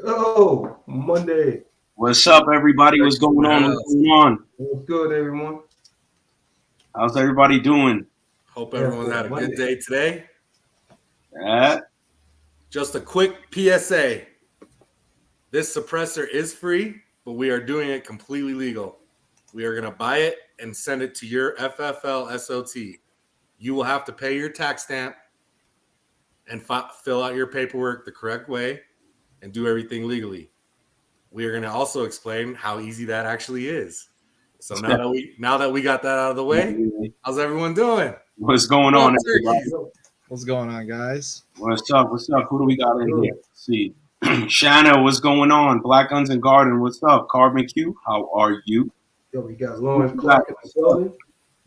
Oh, Monday. What's up, everybody? What's going on? What's going on? What's good, everyone? How's everybody doing? Hope Yeah, everyone for had a good Monday. day today. Yeah. Just a quick PSA. This suppressor is free, but we are doing it completely legal. We are going to buy it and send it to your FFL SOT. You will have to pay your tax stamp and fill out your paperwork the correct way and do everything legally. We are going to also explain how easy that actually is. So now that we got that out of the way, how's everyone doing? What's going Well, on, everybody? turkeys. What's going on, guys? What's up? What's up? Who do we got in here? Let's see. Shanna, what's going on? Black Guns and Garden, what's up? Carbon Q, how are you? Yo, we got Lawrence Clark in the building.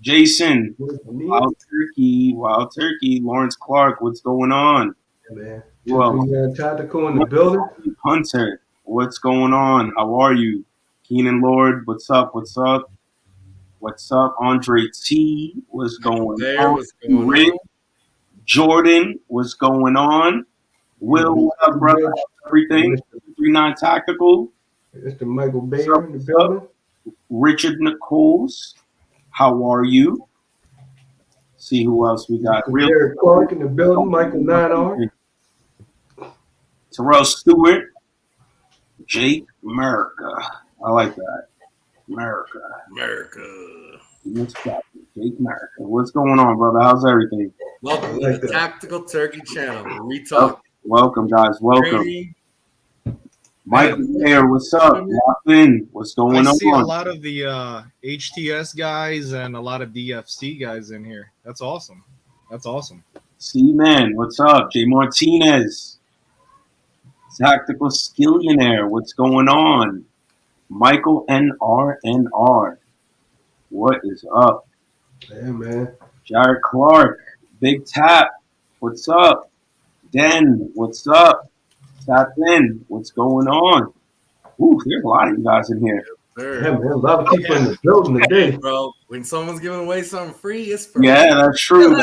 Jason, Wild Wild Turkey, Lawrence Clark, what's going on? man. Well, We got Tactical in the building. Hunter, what's going on? How are you? Keenan Lord, what's up? What's up? What's up? Andre T, what's going There, on? what's going Rick, on? Jordan, what's going on? Will, what up, brother? Everything? 39 Tactical. Mr. Michael Bayer in the building. Richard Nichols, how are you? See who else we got. Derek Clark in the building. Michael 9R. Terrell Stewart. Jake America. I like that. America. Jake America. What's going on, brother? How's everything? Welcome to the Tactical Turkey channel where we talk Welcome, guys. Welcome. training. Michael Mayer, what's up? Locked in. What's going I on? see a lot of the HTS guys and a lot of DFC guys in here. That's awesome. That's awesome. C-Man, what's up? Jay Martinez. Tactical Skillionaire, what's going on? Michael NRNR. What is up? Yeah, man. Jared Clark. Big Tap. What's up? Den, what's up? Tap in. What's going on? Ooh, there's a lot of you guys in here. Yeah, man. A lot of people in the building today. Bro, when someone's giving away something free, it's free. Yeah, that's true.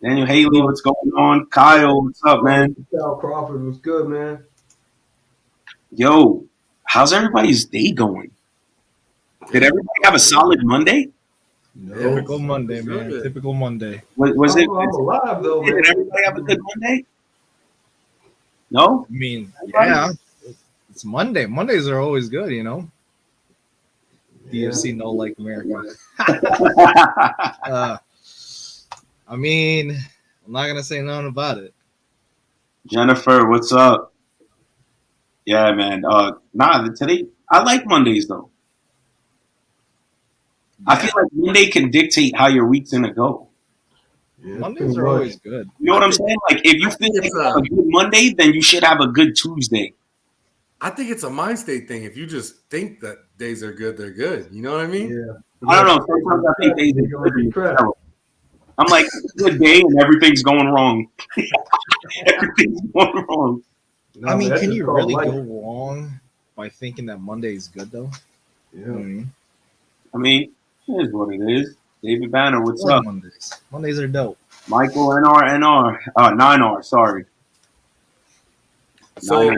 Daniel Haley, what's going on? Kyle, what's up, man? Kyle Crawford was good, man. Yo, how's everybody's day going? Did everybody have a solid Monday? No. Typical Monday, man. Typical Monday. Was it? I'm alive, though, man. Did everybody have a good Monday? No? I mean, yeah. It's Monday. Mondays are always good, you know. DFC no like America. I mean, I'm not gonna say nothing about it. Jennifer, what's up? Yeah, man. Today I like Mondays though. I feel like Monday can dictate how your week's gonna go. Yeah, Mondays are always good. You know what I'm saying? Like if you feel like you have a good Monday, then you should have a good Tuesday. I think it's a mind state thing. If you just think that days are good, they're good. You know what I mean? Yeah. I don't know. Sometimes I think days are good. I'm like, it's a good day and everything's going wrong. Everything's going wrong. No, I mean, man, can that's you called really life. go wrong by thinking that Monday is good though? Yeah. You know what I mean? I mean, it is what it is. David Banner, what's I like up? Mondays. Mondays are dope. Michael NR, 9R, sorry. So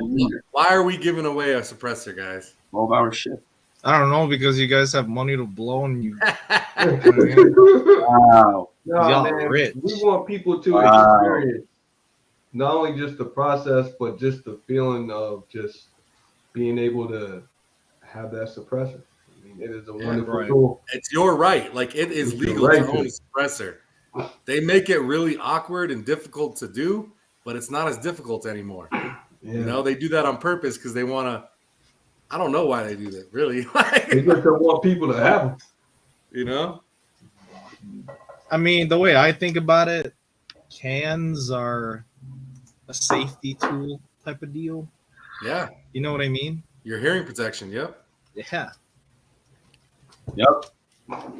why are we giving away a suppressor, guys? 12-hour shift. I don't know because you guys have money to blow and you Wow. No, Y'all man, rich. we want people to Wow. experience not only just the process, but just the feeling of just being able to have that suppressor. I mean, it is a wonderful right. tool. It's your right. Like it is It's your legal right to own to. a suppressor. They make it really awkward and difficult to do, but it's not as difficult anymore. Yeah. You know, they do that on purpose because they want to. I don't know why they do that, really. They just don't want people to have them. You know? I mean, the way I think about it, cans are a safety tool type of deal. Yeah. You know what I mean? Your hearing protection. Yep. Yeah. Yep.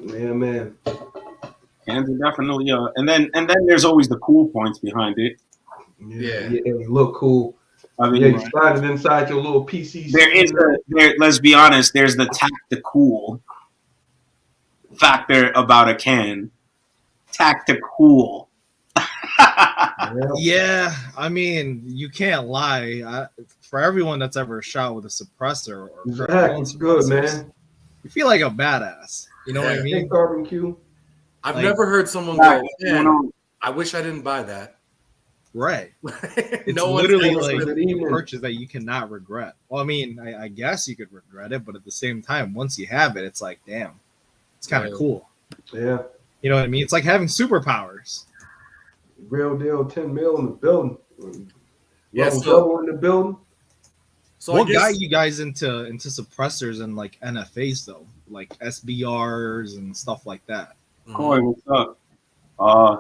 Yeah, man. Cans are definitely and then there's always the cool points behind it. Yeah. It look cool. I mean, Yeah, you slide it inside your little PC. Let's be honest, there's the tactical factor about a can. Tactical. Yeah, I mean, you can't lie. For everyone that's ever shot with a suppressor or Zach, what's good, man? you feel like a badass. You know what I Yeah. Hey, mean? Carbon Q. I've Like, never heard someone Zach, go, what's going man, on? I wish I didn't buy that. right. It's No one's literally ever like said Good a evening. purchase that you cannot regret. Well, I mean, I guess you could regret it, but at the same time, once you have it, it's like, damn, it's kind of Yeah. cool. Yeah, You know what I mean? It's like having superpowers. real deal. 10 mil in the building. Yeah, Level so double in the building. I What guess got you guys into suppressors and like NFAs though, like SBRs and stuff like that? Corey, what's up? Uh,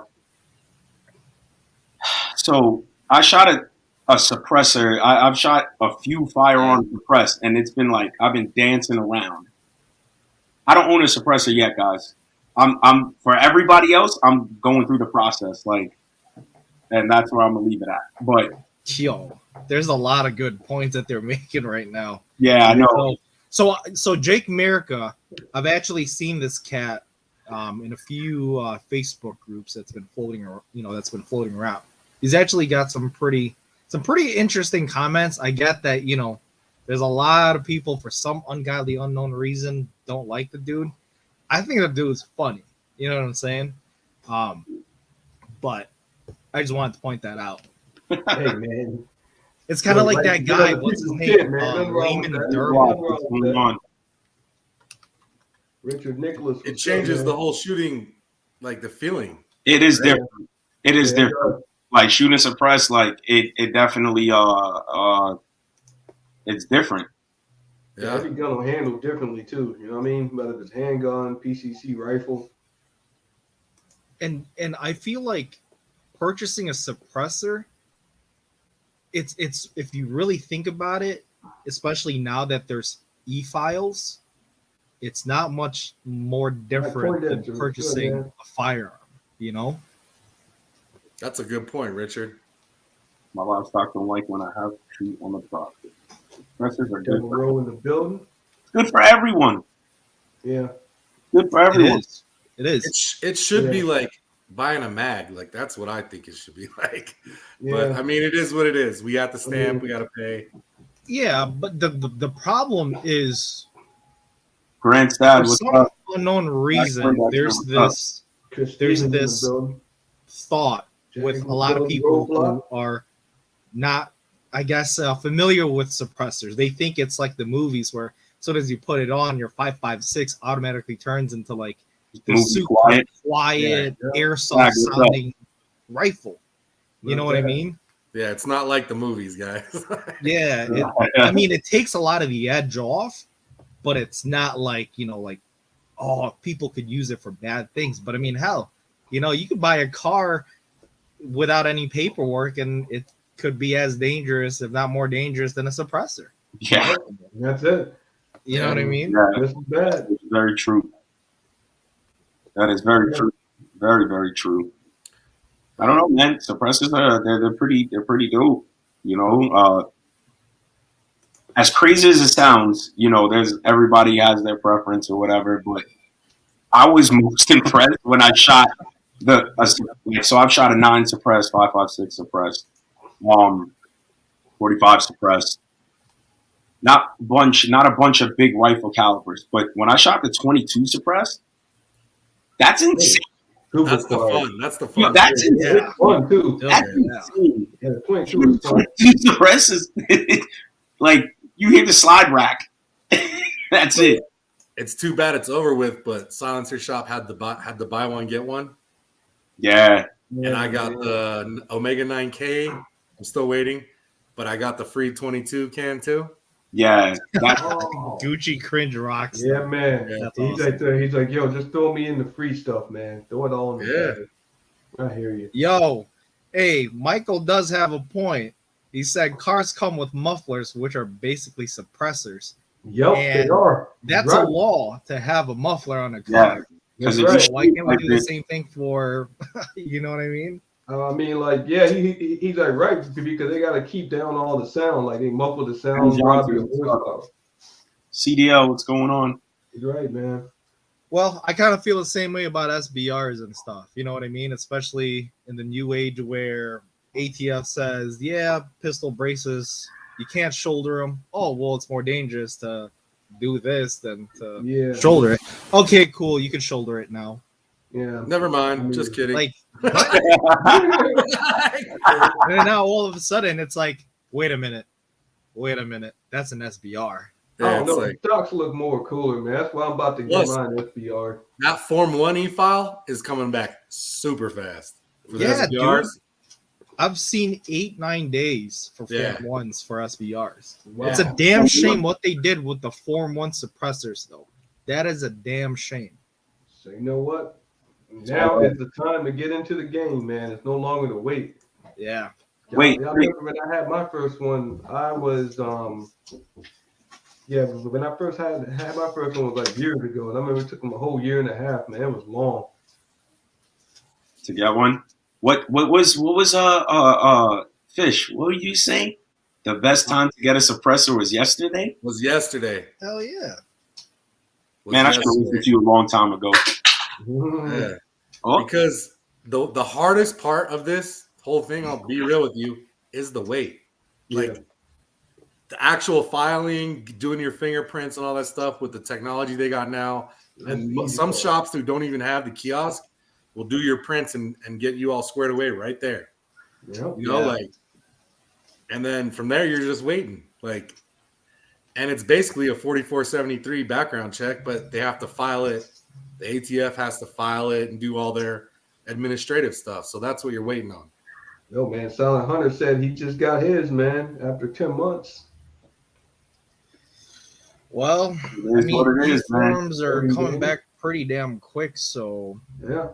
so I shot a suppressor. I've shot a few firearms suppressed, and it's been like I've been dancing around. I don't own a suppressor yet, guys. I'm for everybody else. I'm going through the process, like, and that's where I'm gonna leave it at. But Yo, there's a lot of good points that they're making right now. yeah, I know. So Jake Merica, I've actually seen this cat in a few Facebook groups that's been floating, around. He's actually got some pretty interesting comments. I get that there's a lot of people for some ungodly unknown reason don't like the dude. I think the dude's funny. You know what I'm saying? But I just wanted to point that out. Hey, man. It's kind of like that guy. What's his name? Nothing wrong with Raymond that. Durham. What's going on? Richard Nicholas. it what's changes up, the man? whole shooting, like the feeling. It is Yeah. different. It is Yeah, different. Like shooting suppressed, like it definitely it's different. Yeah, every gun will handle differently too. You know what I mean? Whether it's handgun, PCC rifle. And I feel like purchasing a suppressor, it's if you really think about it, especially now that there's e-files, it's not much more different than Poindexter, purchasing good, man. a firearm. You know? That's a good point, Richard. My livestock don't like when I have to shoot on the property. Suppressors are good Double row in the building. good for everyone. Yeah. Good for everyone. It is. It should be Yeah. like buying a mag. Like that's what I think it should be like. But Yeah. I mean, it is what it is. We got the stamp. We got to pay. Yeah, but the problem is Grant's dad, for what's some up? unknown reason there's this Chris There's Stevens in the this- building. thought with a lot of people who are not, I guess, familiar with suppressors. They think it's like the movies where as soon as you put it on, your 5.56 automatically turns into like the Movie super quiet. quiet Yeah. airsoft sounding rifle. You know what I mean? Yeah, it's not like the movies, guys. Yeah. I mean, it takes a lot of the edge off, but it's not like, like, oh, people could use it for bad things. But I mean, hell, you could buy a car without any paperwork and it could be as dangerous, if not more dangerous, than a suppressor. Yeah, That's it. You know what I mean? yeah, This is bad. it's very true. That is very true. Very, very true. I don't know, man. Suppressors are they're pretty dope. As crazy as it sounds, there's everybody has their preference or whatever, but I was most impressed when I shot so I've shot a 9 suppressed, 5.56 suppressed, 45 suppressed. Not a bunch of big rifle calibers, but when I shot the 22 suppressed, that's insane. That's the fun. That's the fun. That's insane. It's fun too. That's Yeah. insane. Yeah, 22 is fun. 22 suppressed is like you hit the slide rack. That's it. It's too bad it's over with, but Silencer Shop had the buy one get one, Yeah. and I got the Omega 9K. I'm still waiting, but I got the free 22 can too. Yeah. Oh. Gucci cringe rocks. Yeah, man. That's He's awesome. he's like, yo, just throw me in the free stuff, man. Throw it all in the Yeah. bag. I hear you. Yo, hey, Michael does have a point. He said cars come with mufflers, which are basically suppressors. Yep, they And are. That's right. a law to have a muffler on a Yeah. car. Because That's if right. you Why can't we like do the this, same thing for, you know what I mean? I mean, like, yeah, he's like, right, because they got to keep down all the sound. Like, they muffle the sound, rob your horsepower. CDL, what's going on? He's right, man. Well, I kind of feel the same way about SBRs and stuff. You know what I mean? Especially in the new age where ATF says, yeah, pistol braces, you can't shoulder them. Oh, well, it's more dangerous to do this than to shoulder it. Okay, cool, you can shoulder it now. Yeah. Never mind. Just kidding. Like, what? And now all of a sudden it's like, wait a minute, that's an SBR. I Yeah, don't it's know. like Stocks look more cooler, man. That's why I'm about to get Plus- mine SBR. that Form 1 e-file is coming back super fast. For the Yeah, SBRs, dude. I've seen 8-9 days for Yeah. Form 1s for SBRs. Wow. It's a damn shame what they did with the Form 1 suppressors, though. That is a damn shame. So you know what? Now is the time to get into the game, man. It's no longer to wait. Yeah. Wait, Y'all remember when I had my first one? I was yeah. When I first had my first one was like years ago, and I remember it took them a whole year and a half. Man, it was long. to get one. What was Fish? What were you saying? The best time to get a suppressor was yesterday. was yesterday. Hell yeah. Was Man, I should have listened to you a long time ago. Yeah. Oh, Because the hardest part of this whole thing, I'll be real with you, is the wait. Like Yeah. the actual filing, doing your fingerprints and all that stuff with the technology they got now. And some shops who don't even have the kiosk will do your prints and get you all squared away right there. Yep. You know, Yeah. like, and then from there you're just waiting. Like, and it's basically a 4473 background check, but they have to file it. The ATF has to file it and do all their administrative stuff. So that's what you're waiting on. Yo, man, Silent Hunter said he just got his, man, after 10 months. Well, it is what it these is, man. forms are coming back pretty damn quick, so Yeah.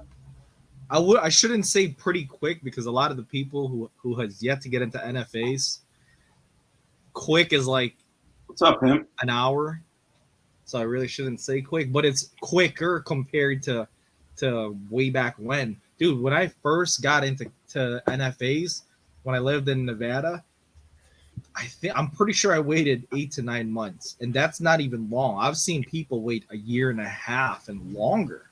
I shouldn't say pretty quick because a lot of the people who has yet to get into NFAs, quick is like What's up, him? an hour. So I really shouldn't say quick, but it's quicker compared to way back when. Dude, when I first got into NFAs, when I lived in Nevada, I'm pretty sure I waited 8 to 9 months, and that's not even long. I've seen people wait a year and a half and longer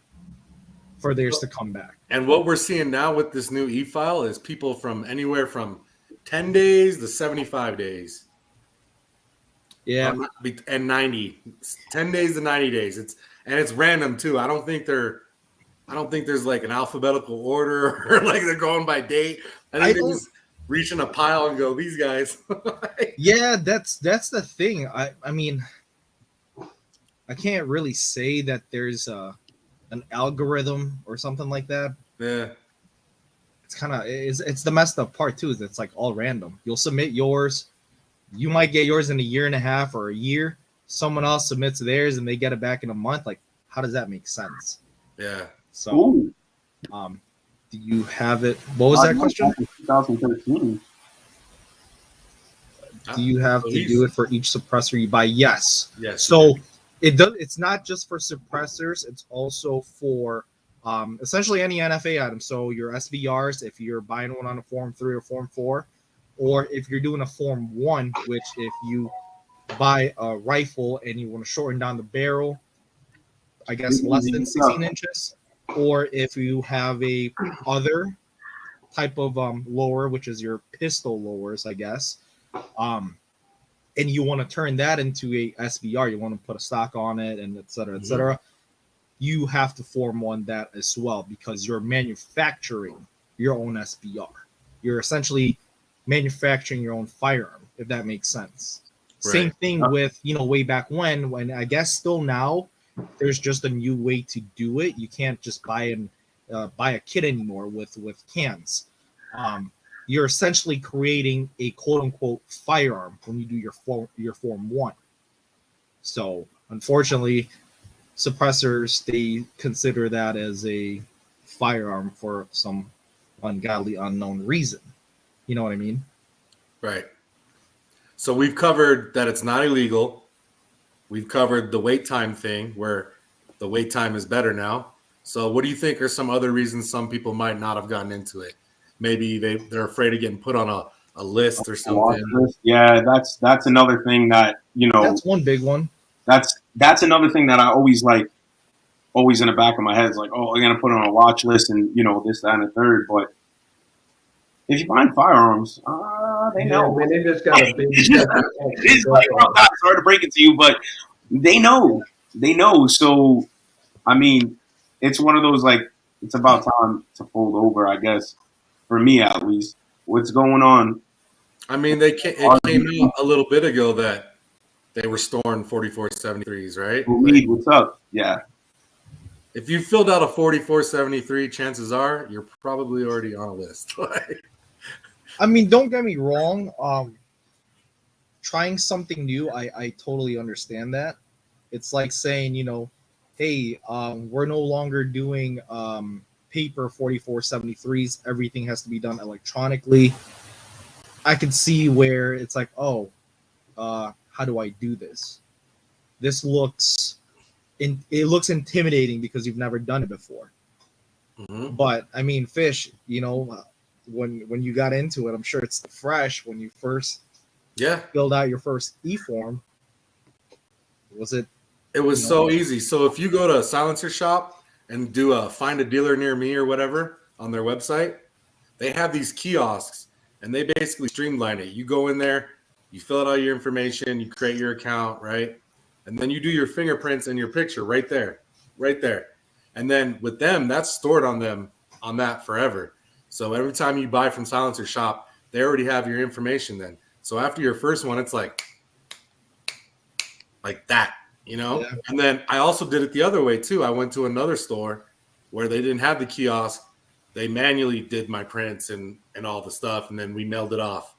for theirs to come back. And what we're seeing now with this new e-file is people from anywhere from 10 days to 75 days. Yeah. And 90. 10 days to 90 days. It's random too. I don't think there's like an alphabetical order or like they're going by date. I think they just reach in a pile and go, these guys. Yeah, that's the thing. I mean, I can't really say that there's an algorithm or something like that. Yeah. It's kind of it's the messed up part too. Is it's like all random. You'll submit yours. You might get yours in a year and a half or a year. Someone else submits theirs and they get it back in a month. Like, how does that make sense? Yeah. So, Ooh, do you have it? What was that question? 2013. Do you have to do it for each suppressor you buy? Yes. Yes. So it does. It's not just for suppressors. It's also for essentially any NFA item. So your SVRs, if you're buying one on a Form 3 or Form 4, or if you're doing a Form 1, which if you buy a rifle and you want to shorten down the barrel, I guess less than 16 inches, or if you have a other type of lower, which is your pistol lowers, I guess, and you want to turn that into a SVR, you want to put a stock on it, and et cetera, you have to Form 1 that as well because you're manufacturing your own SVR. You're essentially manufacturing your own firearm, if that makes sense. Right. Same thing with, way back when I guess still now, there's just a new way to do it. You can't just buy a kit anymore with cans. You're essentially creating a quote unquote firearm when you do your Form 1. So unfortunately, suppressors, they consider that as a firearm for some ungodly unknown reason. You know what I mean? Right. So we've covered that it's not illegal. We've covered the wait time thing where the wait time is better now. So what do you think are some other reasons some people might not have gotten into it? Maybe they're afraid of getting put on a list or something. Yeah, that's another thing that, That's one big one. That's another thing that I always in the back of my head is like, oh, I'm going to put on a watch list and, this, that, and the third. But if you're buying firearms, they Yeah, know. man, they just got a big. It's like, bro, God, sorry to break it to you, but they know. They know. So, I mean, it's one of those like it's about time to fold over, I guess, for me at least. What's going on? I mean, it came out a little bit ago that they were storing 4473s, right? Lead, what's up? Yeah. If you filled out a 4473, chances are you're probably already on a list. I mean, don't get me wrong. Trying something new, I totally understand that. It's like saying, hey, we're no longer doing paper 4473s. Everything has to be done electronically. I can see where it's like, oh, how do I do this? This looks it looks intimidating because you've never done it before. Mm-hmm. But I mean, Fish, when you got into it, I'm sure it's fresh when you first filled out your first e-form. Was it? It was so easy. So if you go to Silencer Shop and do a find a dealer near me or whatever on their website, they have these kiosks and they basically streamline it. You go in there, you fill out all your information, you create your account, right? And then you do your fingerprints and your picture right there. And then with them, that's stored on that forever. So every time you buy from Silencer Shop, they already have your information then. So after your first one, it's like that, Yeah. And then I also did it the other way too. I went to another store where they didn't have the kiosk. They manually did my prints and all the stuff, and then we mailed it off.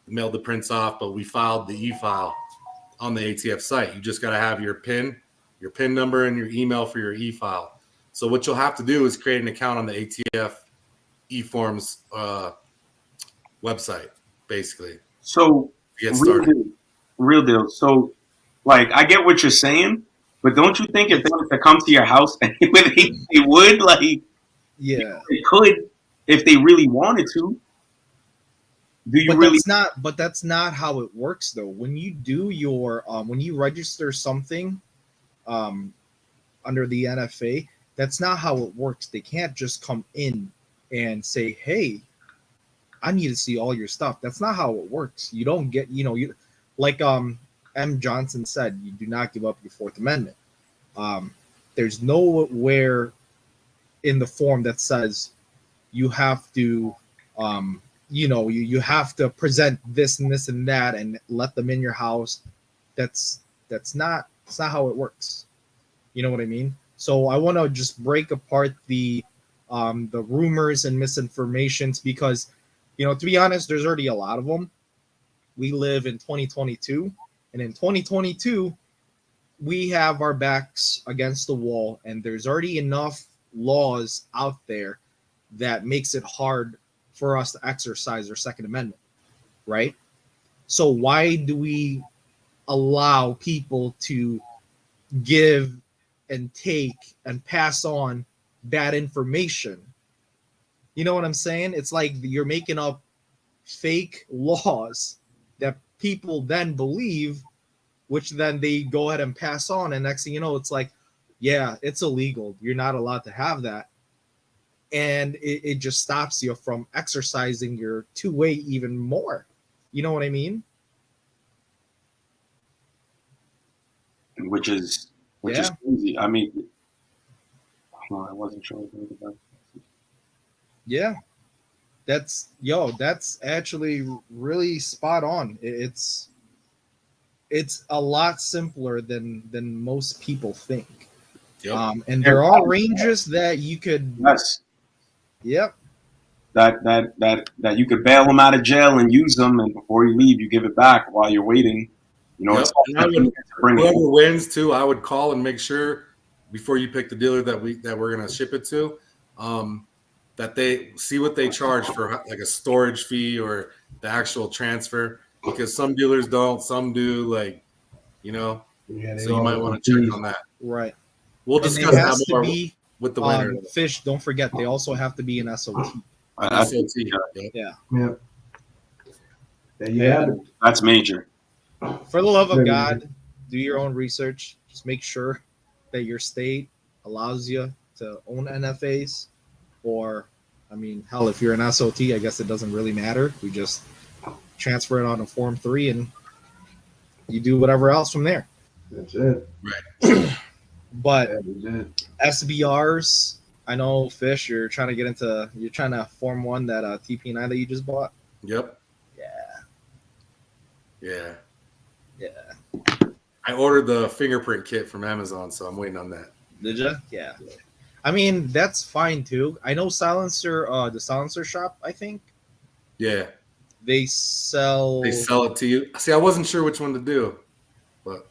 We mailed the prints off, but we filed the e-file on the ATF site. You just got to have your PIN number, and your email for your e-file. So what you'll have to do is create an account on the ATF e-forms website, basically. So Get started. Real deal. So, like, I get what you're saying, but don't you think if they were to come to your house, they would, like, yeah, they could if they really wanted to. Do you really? But that's not how it works, though. When you do your when you register something under the NFA, that's not how it works. They can't just come in and say, "Hey, I need to see all your stuff." That's not how it works. You don't get, you like M. Johnson said, you do not give up your Fourth Amendment. There's nowhere in the form that says you have to, you have to present this and this and that and let them in your house. That's not how it works. You know what I mean? So I want to just break apart the rumors and misinformations because, to be honest, there's already a lot of them. We live in 2022, and in 2022, we have our backs against the wall, and there's already enough laws out there that makes it hard for us to exercise our Second Amendment, right? So why do we allow people to give and take and pass on bad information? You know what I'm saying? It's like you're making up fake laws that people then believe, which then they go ahead and pass on. And next thing you know, it's like, yeah, it's illegal. You're not allowed to have that. And it just stops you from exercising your two-way even more. You know what I mean? Which is crazy. I mean, I wasn't sure. Yeah, that's actually really spot on. It's a lot simpler than most people think. Yep. And there are ranges that you could. Yes. Yep. That you could bail them out of jail and use them, and before you leave, you give it back while you're waiting. Yep. Whoever wins too, I would call and make sure before you pick the dealer that we're gonna ship it to, that they see what they charge for like a storage fee or the actual transfer, because some dealers don't, some do, so you might want to check on that. Right. We'll discuss that more with the winner. Fish, don't forget, they also have to be an SOT. SOT. Yeah. There you have it. That's major. For the love of God, do your own research. Just make sure that your state allows you to own NFAs, or I mean, hell, if you're an SOT, I guess it doesn't really matter. We just transfer it on to Form 3 and you do whatever else from there. That's it. But That is it. SBRs, I know, Fish, you're trying to form one that TP9 that you just bought. Yep. Yeah. I ordered the fingerprint kit from Amazon, so I'm waiting on that. Did you? Yeah. I mean, that's fine too. I know the silencer shop, I think. Yeah. They sell it to you. See, I wasn't sure which one to do, but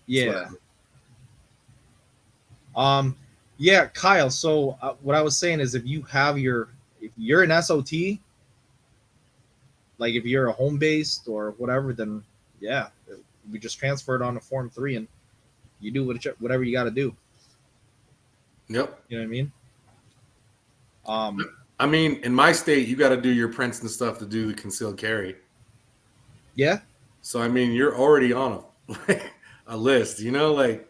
yeah. Yeah, Kyle. So what I was saying is, if you're an SOT, like if you're a home based or whatever, then yeah, we just transfer it on to Form 3 and you do whatever you got to do. Yep. You know what I mean? I mean, in my state, you got to do your prints and stuff to do the concealed carry. Yeah. So I mean, you're already on a list. You know, like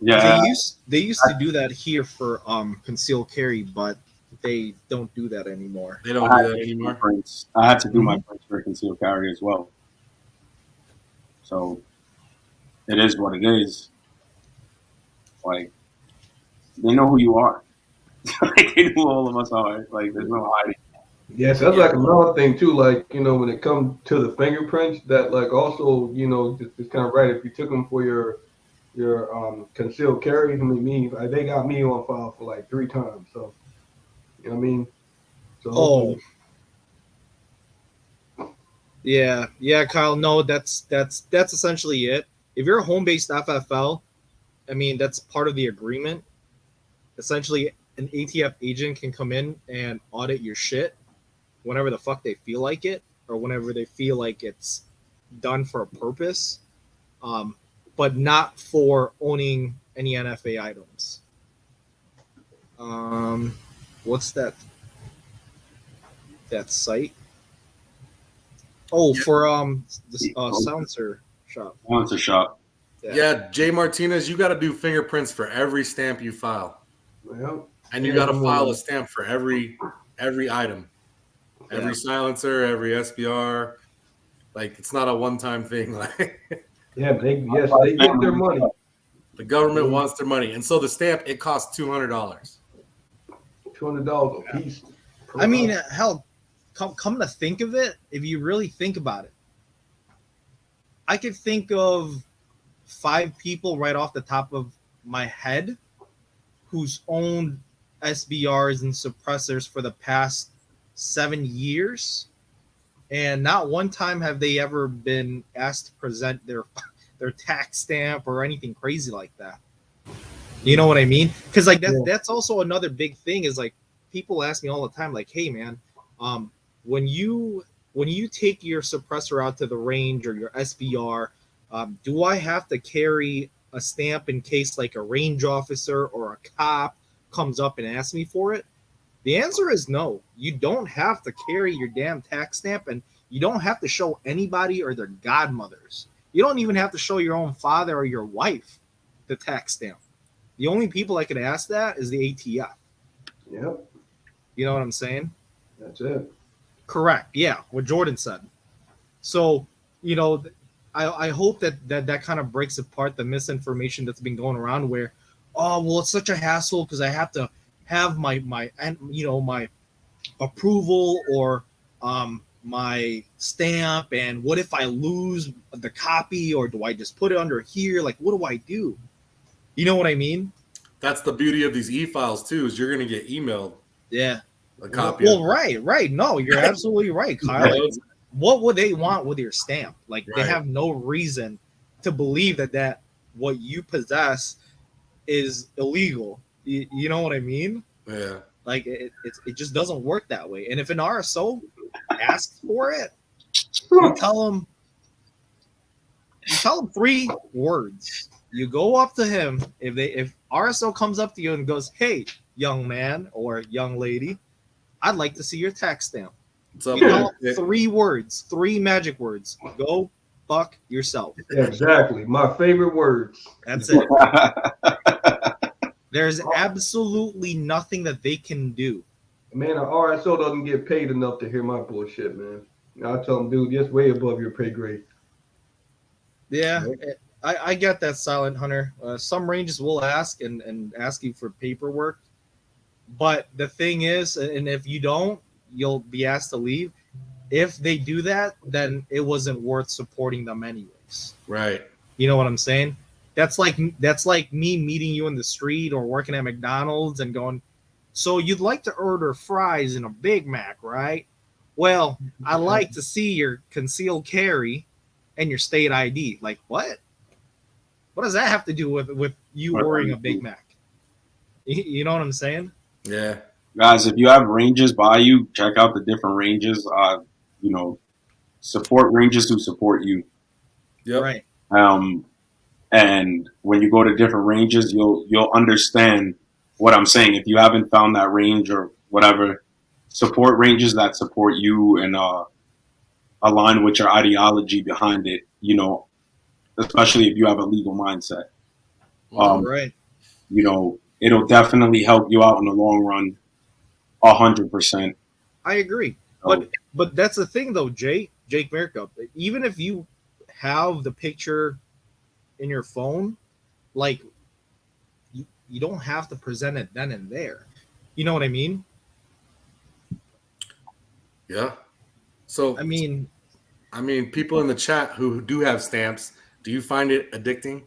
Yeah. They used to do that here for concealed carry, but they don't do that anymore. They don't do that anymore. I had to do my prints for concealed carry as well. So it is what it is. Like, they know who you are. Like, they know who all of us are. Like, there's no hiding. Yes, that's like another thing too. Like, you know, when it comes to the fingerprints, that like also, you know, it's kind of right. If you took them for your concealed carry, I mean, they got me on file for like 3 times. So, you know what I mean? So, yeah, Kyle. No, that's essentially it. If you're a home-based FFL, I mean, that's part of the agreement. Essentially, an ATF agent can come in and audit your shit whenever the fuck they feel like it, or whenever they feel like it's done for a purpose, but not for owning any NFA items. What's that site? Oh, for the silencer shop. Silencer shop. Yeah, Jay Martinez, you got to do fingerprints for every stamp you file, and you got to file a stamp for every item, every silencer, every SBR. Like, it's not a one-time thing. Like, they get their money. The government wants their money, and so the stamp, it costs $200. $200 a piece. I mean, hell, come to think of it, if you really think about it, I could think of 5 people right off the top of my head who's owned SBRs and suppressors for the past 7 years, and not one time have they ever been asked to present their tax stamp or anything crazy like that. You know what I mean? Because like that's also another big thing is like people ask me all the time, like, hey man, when you take your suppressor out to the range or your SBR, do I have to carry a stamp in case like a range officer or a cop comes up and asks me for it? The answer is no. You don't have to carry your damn tax stamp, and you don't have to show anybody or their godmothers. You don't even have to show your own father or your wife the tax stamp. The only people I could ask that is the ATF. Yep. You know what I'm saying? That's it. Correct. Yeah, what Jordan said. So, you know, I hope that kind of breaks apart the misinformation that's been going around where, oh, well, it's such a hassle because I have to have my approval or my stamp, and what if I lose the copy, or do I just put it under here? Like, what do I do? You know what I mean? That's the beauty of these e-files too, is you're going to get emailed. Yeah. A copy. Well, right. No, you're absolutely right, Kyle. Like, what would they want with your stamp? Like, they have no reason to believe that what you possess is illegal. You know what I mean? Yeah. Like, it just doesn't work that way. And if an RSO asks for it, you tell them 3 words. You go up to him. If RSO comes up to you and goes, "Hey, young man or young lady, I'd like to see your tax stamp." You tell him 3 words, 3 magic words. Go fuck yourself. Exactly. My favorite words. That's it. There's absolutely nothing that they can do. Man, an RSO doesn't get paid enough to hear my bullshit, man. I tell them, dude, just way above your pay grade. Yeah, Right. I get that, Silent Hunter. Some ranges will ask and ask you for paperwork, but the thing is, and if you don't, you'll be asked to leave. If they do that, then it wasn't worth supporting them anyways. Right. You know what I'm saying? That's like me meeting you in the street or working at McDonald's and going, so you'd like to order fries and a Big Mac, right? Well, I like to see your concealed carry and your state ID. Like what? What does that have to do with you ordering a Big Mac? You know what I'm saying? Yeah. Guys, if you have ranges by you, check out the different ranges. You know, support ranges who support you. Yep. Right. And when you go to different ranges, you'll understand what I'm saying. If you haven't found that range or whatever, support ranges that support you and align with your ideology behind it. You know, especially if you have a legal mindset. Right. You know, it'll definitely help you out in the long run. 100%. I agree. But that's the thing though, Jake Mercup. Even if you have the picture in your phone, like you don't have to present it then and there. You know what I mean? Yeah. So I mean, people in the chat who do have stamps, do you find it addicting?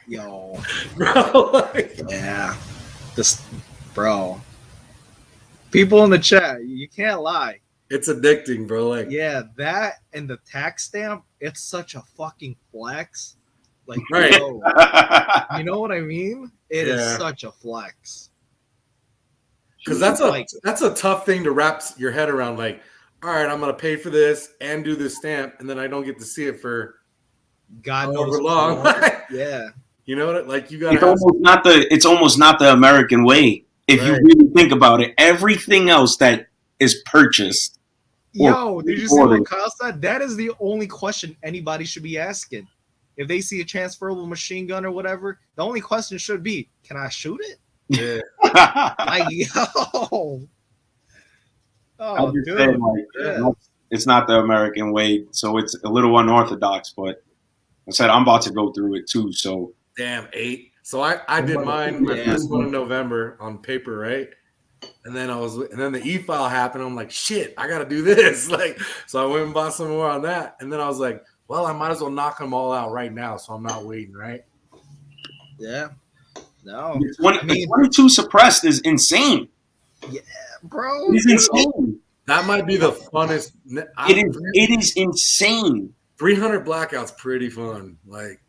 yo, Bro, like, yeah, this, bro. People in the chat, you can't lie. it's addicting, bro. Like, Yeah, that and the tax stamp, it's such a fucking flex. Like, Right. bro, you know what I mean? It is Yeah. such a flex. because that's Like- a tough thing to wrap your head around. Like, all right, I'm gonna pay for this and do this stamp, and then I don't get to see it for God however knows long. Yeah. You know what? Like, you gotta. It's almost not the American way. If you Right. really think about it, everything else that is purchased. Yo, did you see order. what Kyle said? That is the only question anybody should be asking. If they see a transferable machine gun or whatever, the only question should be, can I shoot it? Yeah. Like, yo. Oh, I'm just dude. saying, like, Yeah. it's not the American way, so it's a little unorthodox. But I said I'm about to go through it too. So Damn, 8. So I did mine, my Yeah. first one in November on paper, right? And then the e-file happened. I'm like, shit, I gotta do this. Like, so I went and bought some more on that. And then I was like, well, I might as well knock them all out right now, so I'm not waiting, right? Yeah. No. the 22 suppressed is insane. Bro. It's insane. That might be the funnest. It is insane. 300 Blackout's pretty fun. Like,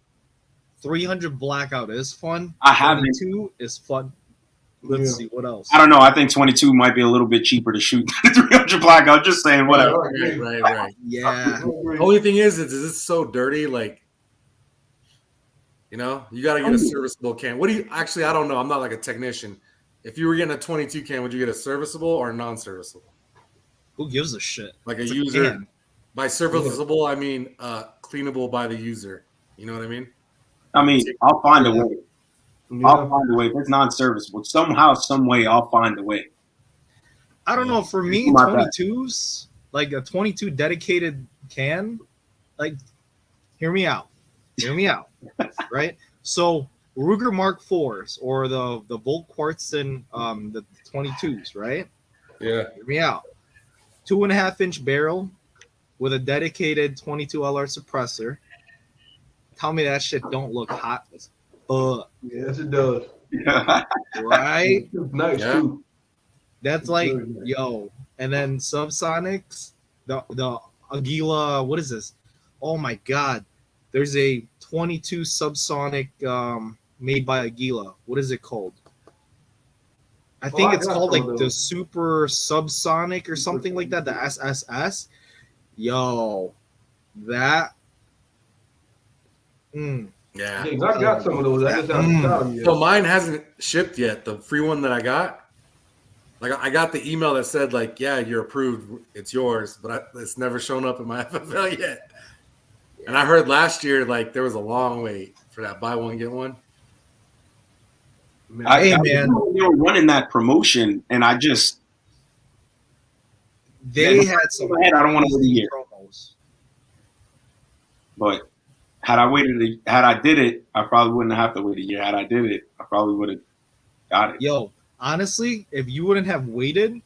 300 Blackout is fun. I haven't. 22 is fun. Let's see what else. I don't know. I think 22 might be a little bit cheaper to shoot than 300 blackout. Just saying, whatever. right. Yeah. The only thing is it's so dirty. Like, you know, you got to get a serviceable can. What do you actually? I don't know. I'm not like a technician. If you were getting a 22 can, would you get a serviceable or non-serviceable? Who gives a shit? Like It's a a user. can. By serviceable, I mean cleanable by the user. You know what I mean? I mean, I'll find a way. Yeah. I'll find a way. If it's non-serviceable, somehow, some way, I'll find a way. I don't know. For me, My bad. 22s, like a 22 dedicated can, like, hear me out. Right? So Ruger Mark IVs or the Volt Quartzen, the 22s, right? Yeah. Hear me out. 2.5-inch barrel with a dedicated 22 LR suppressor. Tell me that shit don't look hot as fuck, Yes, it does. right? It's nice Yeah. too. That's like, yo. And then subsonics, the Aguila, what is this? Oh my god. There's a 22 subsonic made by Aguila. What is it called? I think I it's got called some like of the those. Super Subsonic or something like that, the SSS. Yo, that. Yeah. I got some of those. I just haven't got them yet. So mine hasn't shipped yet. The free one that I got, like I got the email that said like, yeah, you're approved, it's yours, but it's never shown up in my FFL yet. And I heard last year like there was a long wait for that buy one get one. Man, Hey, I man. they were running that promotion, and I just They had some in my head, I don't want to wait a crazy year. promos. But had I did it, I probably wouldn't have to wait a year. Had I did it, I probably would have got it. Yo, honestly, if you wouldn't have waited,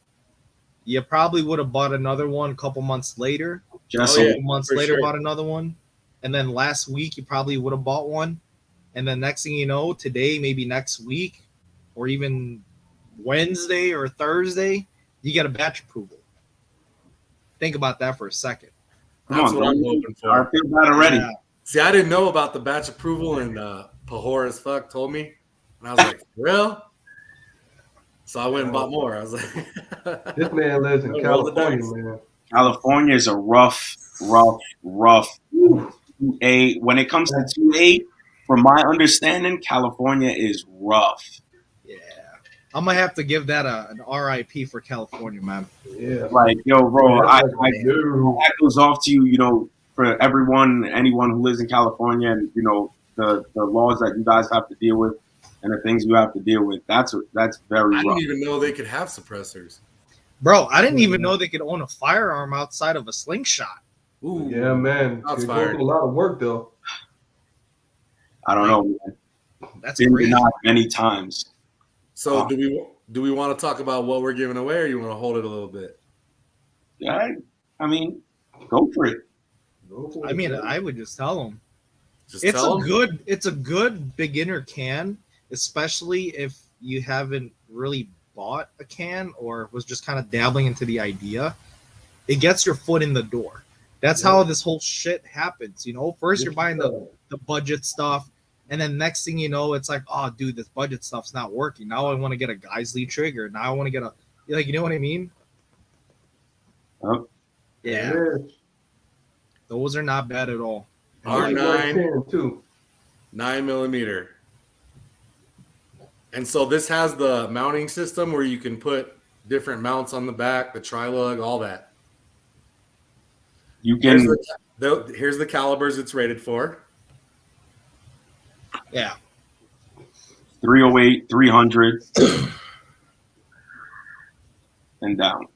you probably would have bought another one a couple months later. Just Oh, A yeah. couple months for later, sure. bought another one. And then last week, you probably would have bought one. And then next thing you know, today, maybe next week, or even Wednesday or Thursday, you get a batch approval. Think about that for a second. come That's on, what I'm don't- hoping I for. feel bad already. Yeah. See, I didn't know about the batch approval, and Pahor as fuck told me, and I was like, "Real?" So I went and bought more. I was like, this man lives in Roll the California, dice. man. California is a rough. 2A. When it comes to 2A, from my understanding, California is rough. Yeah. I'm going to have to give that an RIP for California, man. Yeah. Like, yo, bro, Man, I that's like, no. that goes off to you, for anyone who lives in California, and the laws that you guys have to deal with and the things you have to deal with. That's very I rough. didn't even know they could have suppressors. Bro, I didn't even know they could own a firearm outside of a slingshot. Ooh, Yeah, man. Shots You go fired. through a lot of work, though. I don't know, man. That's Been crazy. denied many times. So do we want to talk about what we're giving away, or you want to hold it a little bit? Yeah, I mean, go for it. Go for I it, mean, man. I would just tell them. Just It's tell a 'em? good beginner can, especially if you haven't really bought a can or was just kind of dabbling into the idea. It gets your foot in the door. That's Yeah. how this whole shit happens. First you're buying the budget stuff, and then next thing you know, it's like, oh, dude, this budget stuff's not working. Now I want to get a Geisley trigger. Now I want to get you know what I mean? Yep. Yeah, those are not bad at all. R9, R9 too. 9mm. And so this has the mounting system where you can put different mounts on the back, the tri-lug, all that. You Here's can. here's the calibers it's rated for. Yeah. 308, 300, and down.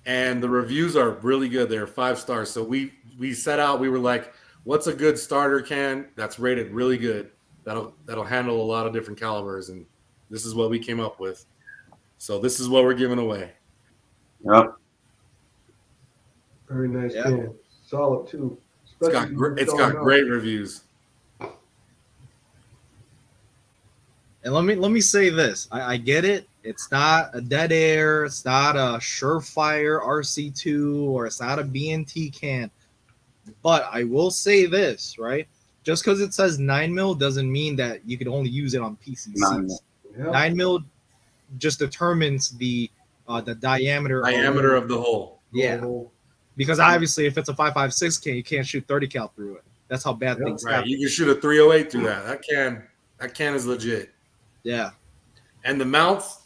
And the reviews are really good. They're 5 stars. So we set out, we were like, what's a good starter can that's rated really good? That'll handle a lot of different calibers, and this is what we came up with. So this is what we're giving away. Yep. Very nice Yeah. can. Solid too. It's got great reviews. And let me say this. I get it. It's not a dead air. It's not a Surefire RC2, or it's not a BNT can. But I will say this, right? Just because it says 9mm doesn't mean that you can only use it on PCCs. 9mm. 9mm just determines the diameter Of the hole. Yeah. Because obviously, if it's a 5.56 can, you can't shoot 30 cal through it. That's how bad things Right. happen. You can shoot a 308 through that. That can is legit. Yeah. And the mounts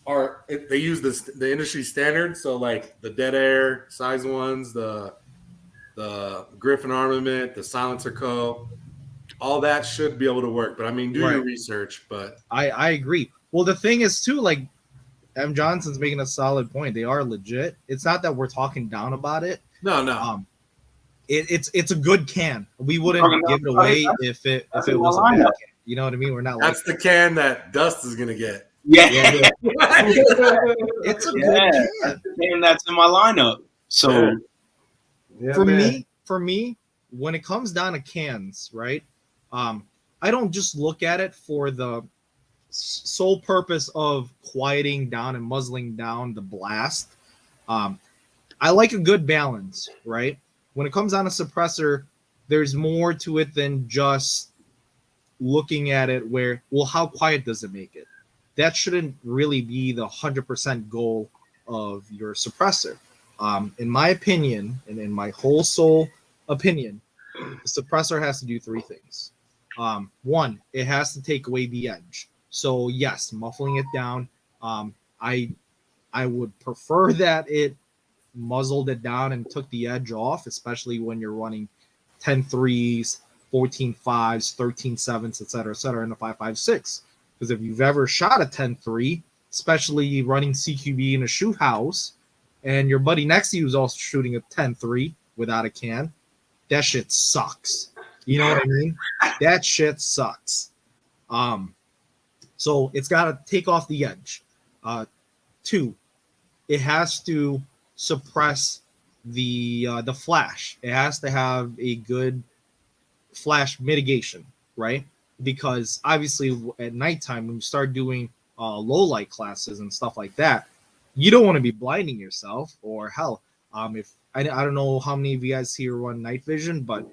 they use the industry standard. So like the dead air size ones, the Griffin armament, the Silencer Co. All that should be able to work. But I mean, do your research. But I agree. Well, the thing is too, like M. Johnson's making a solid point. They are legit. It's not that we're talking down about it. no. It's a good can. We wouldn't give it away if it was a bad can. You know what I mean? We're not like That's the can that Dust is gonna get. Yeah. it's a good can. That's the can that's in my lineup. So Yeah, For me, when it comes down to cans, right? I don't just look at it for the sole purpose of quieting down and muzzling down the blast. I like a good balance, right? When it comes down to suppressor, there's more to it than just looking at it where, well, how quiet does it make it? That shouldn't really be the 100% goal of your suppressor. In my opinion, and in my whole soul opinion, the suppressor has to do 3 things. One, it has to take away the edge. So yes, muffling it down. I would prefer that it muzzled it down and took the edge off, especially when you're running 10.3s, 14.5s, 13.7s, etc., in the 5.56. Because if you've ever shot a 10-3, especially running CQB in a shoot house, and your buddy next to you is also shooting a 10-3 without a can, that shit sucks. You know what I mean? That shit sucks. So it's got to take off the edge. 2, it has to suppress the flash. It has to have a good flash mitigation, right? Because obviously at nighttime when you start doing low light classes and stuff like that, you don't want to be blinding yourself. Or hell, if I don't know how many of you guys here run night vision, but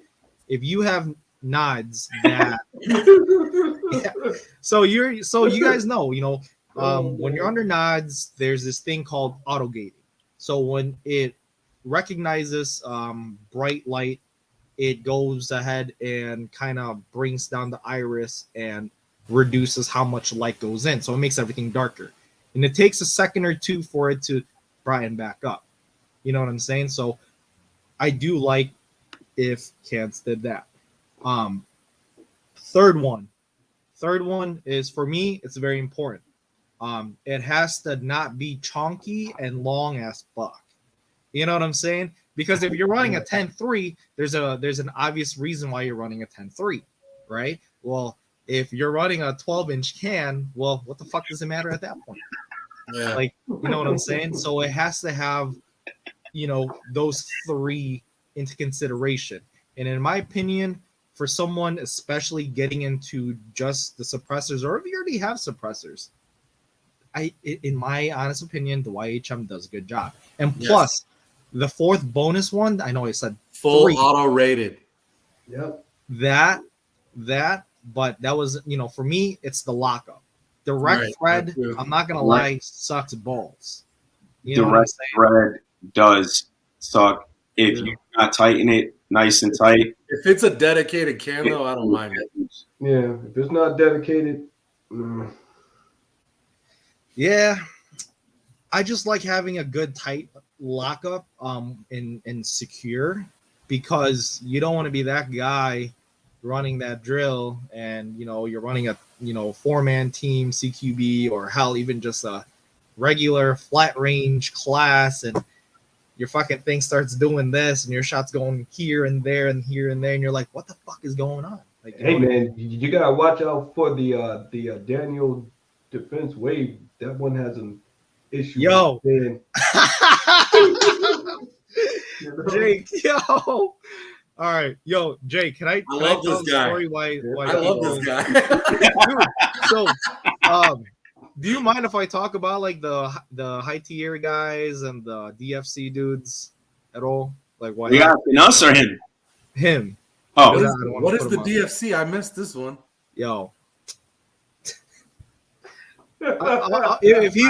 if you have nods that yeah, so you guys know, when you're under nods, there's this thing called auto gating. So when it recognizes bright light, it goes ahead and kind of brings down the iris and reduces how much light goes in. So it makes everything darker. And it takes a second or two for it to brighten back up. You know what I'm saying? So I do like if cans did that. Third one is, for me, it's very important. It has to not be chunky and long as fuck. You know what I'm saying? Because if you're running a 10-3, there's an obvious reason why you're running a 10-3, right? Well, if you're running a 12-inch can, well, what the fuck does it matter at that point? Yeah. Like, you know what I'm saying? So it has to have, those 3 into consideration. And in my opinion, for someone especially getting into just the suppressors, or if you already have suppressors, in my honest opinion, the YHM does a good job. And plus, the 4th bonus one, I know I said full 3. auto rated. Yep. But that was, for me, it's the lockup. Direct thread, I'm not gonna lie, sucks balls. Direct thread does suck if you not tighten it nice and tight. If it's a dedicated can, though, I don't mind it. Yeah, if it's not dedicated. Yeah, I just like having a good tight lockup and secure, because you don't want to be that guy running that drill and you're running a 4-man team CQB, or hell, even just a regular flat range class, and your fucking thing starts doing this and your shot's going here and there and here and there, and you're like, what the fuck is going on? Like, hey man, you gotta watch out for the Daniel defense wave. That one has an issue. Yo. Man. Jake, yo. All right, yo, Jake, can I love tell this guy. Story why I love this guy. Dude, so, do you mind if I talk about like the high tier guys and the DFC dudes at all? Like, why? You asking us or him? Him. Oh, What is the DFC? I missed this one. Yo. If he's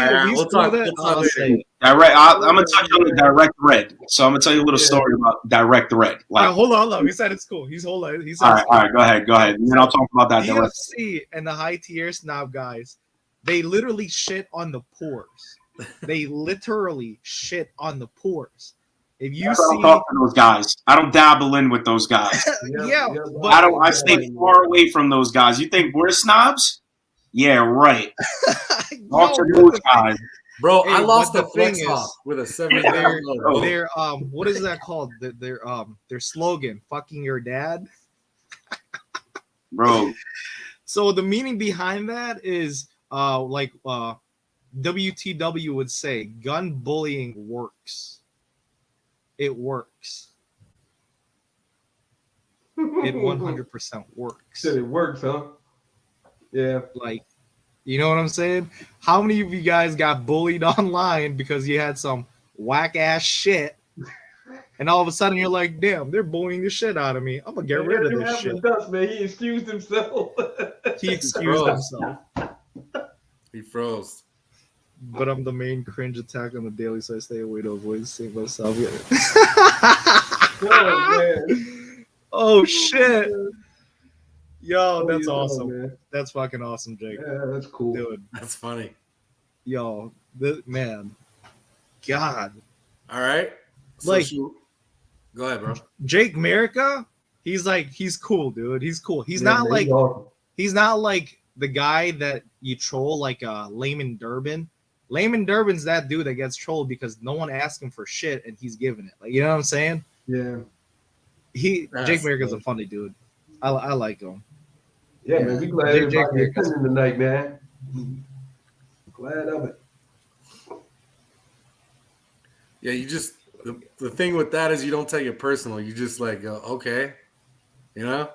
cool with it, I'll say. Direct. I'm gonna touch on the direct red. So I'm gonna tell you a little story about direct red. Like, hold on. He said it's cool. He said all right, it's all right. Go ahead, and then I'll talk about that. DFC and the high tier snob guys, they literally shit on the pores. They literally shit on the pores. If you see, I don't talk to those guys. I don't dabble in with those guys. but I don't. I stay far away from those guys. You think we're snobs? Yeah, right. Talk to those guys. Bro, Hey, I lost but the the flex thing off is, with a 70. their what is that called? Their slogan, "Fucking your dad." Bro. So the meaning behind that is like WTW would say, gun bullying works. It works. It 100% works. Said it works, huh? Yeah. Like, you know what I'm saying? How many of you guys got bullied online because you had some whack ass shit, and all of a sudden you're like, damn, they're bullying the shit out of me. I'm gonna get rid of this shit. Dust, man. He excused himself. He excused himself. He froze. But I'm the main cringe attack on the daily, so I stay away to avoid seeing myself. Oh, man. Oh shit. Yo, Oh, that's you know, awesome. man. That's fucking awesome, Jake. Yeah, that's cool. Dude, That's funny. yo, man. God. All right. Like, go ahead, bro. Jake Merica, he's cool, dude. He's cool. He's Yeah, not man, like he's awesome. he's not like the guy that you troll like Layman Durbin. Layman Durbin's that dude that gets trolled because no one asked him for shit and he's giving it. Like, you know what I'm saying? Yeah. Jake That's America's a good. funny dude. I like him. Yeah, man. We glad Jake everybody America's- attending tonight, man. Glad of it. Yeah, you just the thing with that is you don't take it personal. You just like go, okay, you know,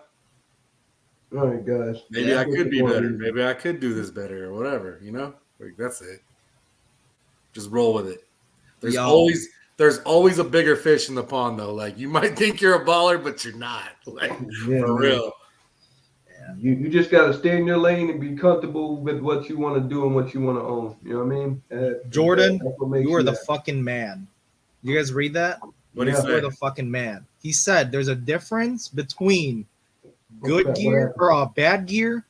All right, guys. maybe I could be better. Maybe I could do this better or whatever. You know, like that's it. Just roll with it. There's always a bigger fish in the pond though. Like you might think you're a baller, but you're not. Like Yeah, for man. real. You just gotta stay in your lane and be comfortable with what you want to do and what you want to own. You know what I mean? Jordan, that's what makes you are the that. fucking man. You guys read that? What do you Yeah. You are say? the fucking man. He said there's a difference between good Okay, gear or bad gear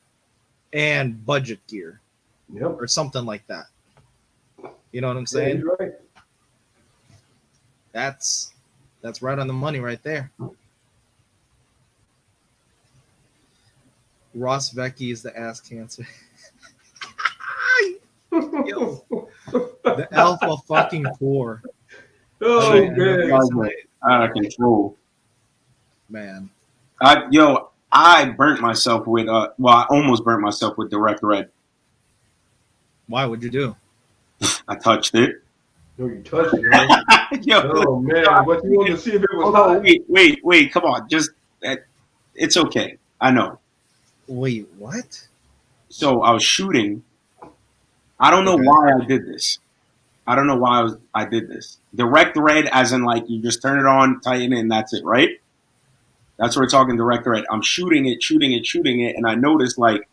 and budget gear Yep. or something like that. You know what I'm Yeah, saying? you're right. That's right on the money right there. Ross Vecchi is the ass cancer. Yo, the alpha fucking poor. Oh Shit. man. Out of control. Man. I burnt myself with I almost burnt myself with direct red. Why would you do? I touched it. Yo, you touched it, huh? Yo, Oh man, what you wanted to see if it was hold on, hot? wait, come on, just it's okay. I know. Wait, what? So I was shooting. I don't know Okay. why I did this. I don't know why I did this. Direct red, as in like you just turn it on, tighten it, and that's it, right? That's what we're talking direct red. I'm shooting it, and I noticed like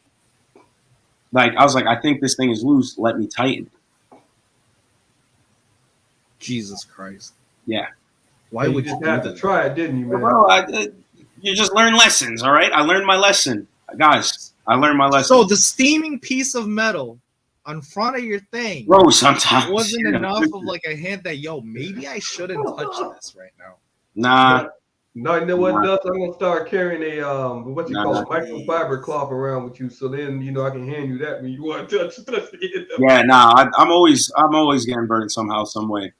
I was like, I think this thing is loose. Let me tighten it. Jesus Christ. Yeah. Why You would you just do have to that? try it, didn't you, man? Well, you just learn lessons, all right? I learned my lesson, guys. I learned my lesson. So the steaming piece of metal on front of your thing Bro, sometimes wasn't you know. enough of like a hint that, yo, maybe I shouldn't touch this right now. Nah, No, you know what, Nah. Dust? I'm gonna start carrying a what you call Nah. it, microfiber cloth around with you, so then I can hand you that when you want to touch it. yeah, nah. I'm always getting burned somehow, some way.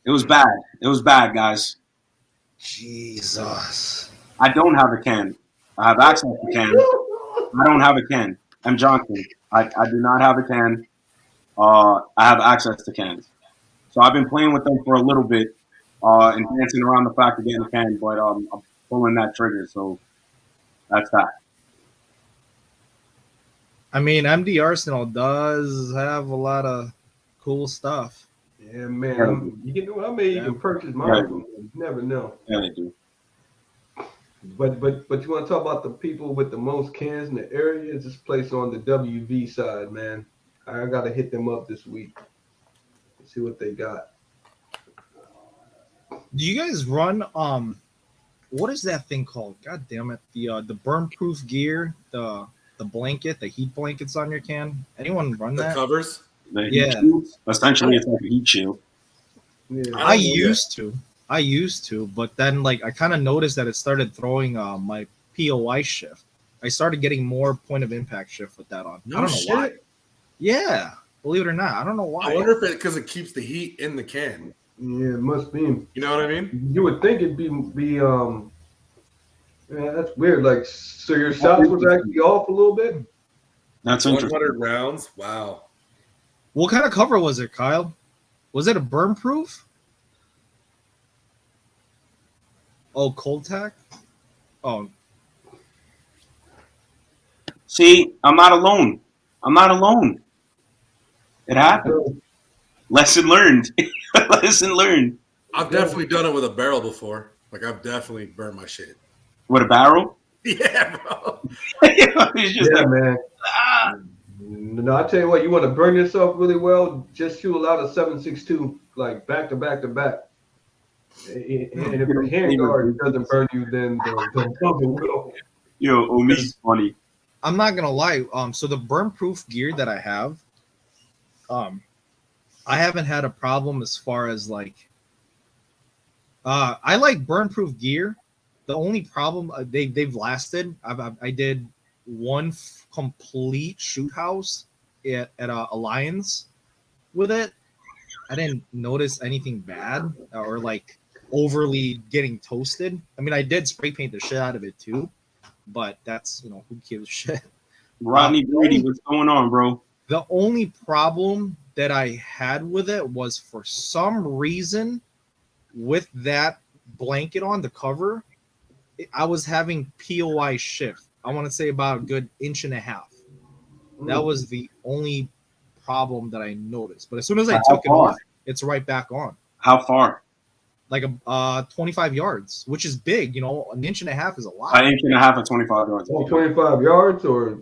It was bad. It was bad, guys. Jesus. I don't have a can. I have access to can. I don't have a can. I'm Johnson. I do not have a can. I have access to cans. So I've been playing with them for a little bit and dancing around the fact of getting a can, but I'm pulling that trigger. So that's that. I mean, MD Arsenal does have a lot of cool stuff. Yeah, man. You can I may even purchase mine. You never know. Yeah, they do. But you want to talk about the people with the most cans in the area? It's this place on the WV side, man. I gotta hit them up this week. See what they got. Do you guys run what is that thing called? God damn it. The burn proof gear, the blanket, the heat blankets on your can. Anyone run The that? covers. The heat Yeah. shield, essentially, it's like a heat shield. Yeah. I used to, but then like I kind of noticed that it started throwing my POI shift. I started getting more point of impact shift with that on. I don't know why. Yeah, believe it or not, I don't know why. I wonder if because it keeps the heat in the can. Yeah, it must be. You know what I mean? You would think it'd be yeah, that's weird. Like, so your shots was actually off a little bit. That's interesting. 100 rounds. Wow. What kind of cover was it, Kyle? Was it a burn proof? Oh, cold tack? Oh, See, I'm not alone. It happened. Lesson learned. Lesson learned. I've definitely done it with a barrel before. Like I've definitely burnt my shit. With a barrel? Yeah, bro. It's just Yeah, like, man. No, I tell you what, you want to burn yourself really well, just shoot a lot of 7.62, like back to back to back. And if the handguard doesn't burn you, then the bumper will. yo, Omi's funny. I'm not gonna lie. So the burn proof gear that I have, I haven't had a problem as far as like. I like burn proof gear. The only problem they've lasted. I did one complete shoot house at Alliance with it. I didn't notice anything bad or like overly getting toasted. I mean, I did spray paint the shit out of it too, but that's, you know, who gives a shit. Rodney Brady, what's going on, bro? The only problem that I had with it was for some reason with that blanket on the cover, I was having POI shift. I want to say about a good inch and a half. That was the only problem that I noticed. But as soon as I took it off, it's right back on. How far? Like 25 yards, which is big. You know, an inch and a half is a lot. An inch and a half at 25 yards. Oh, 25 yards, or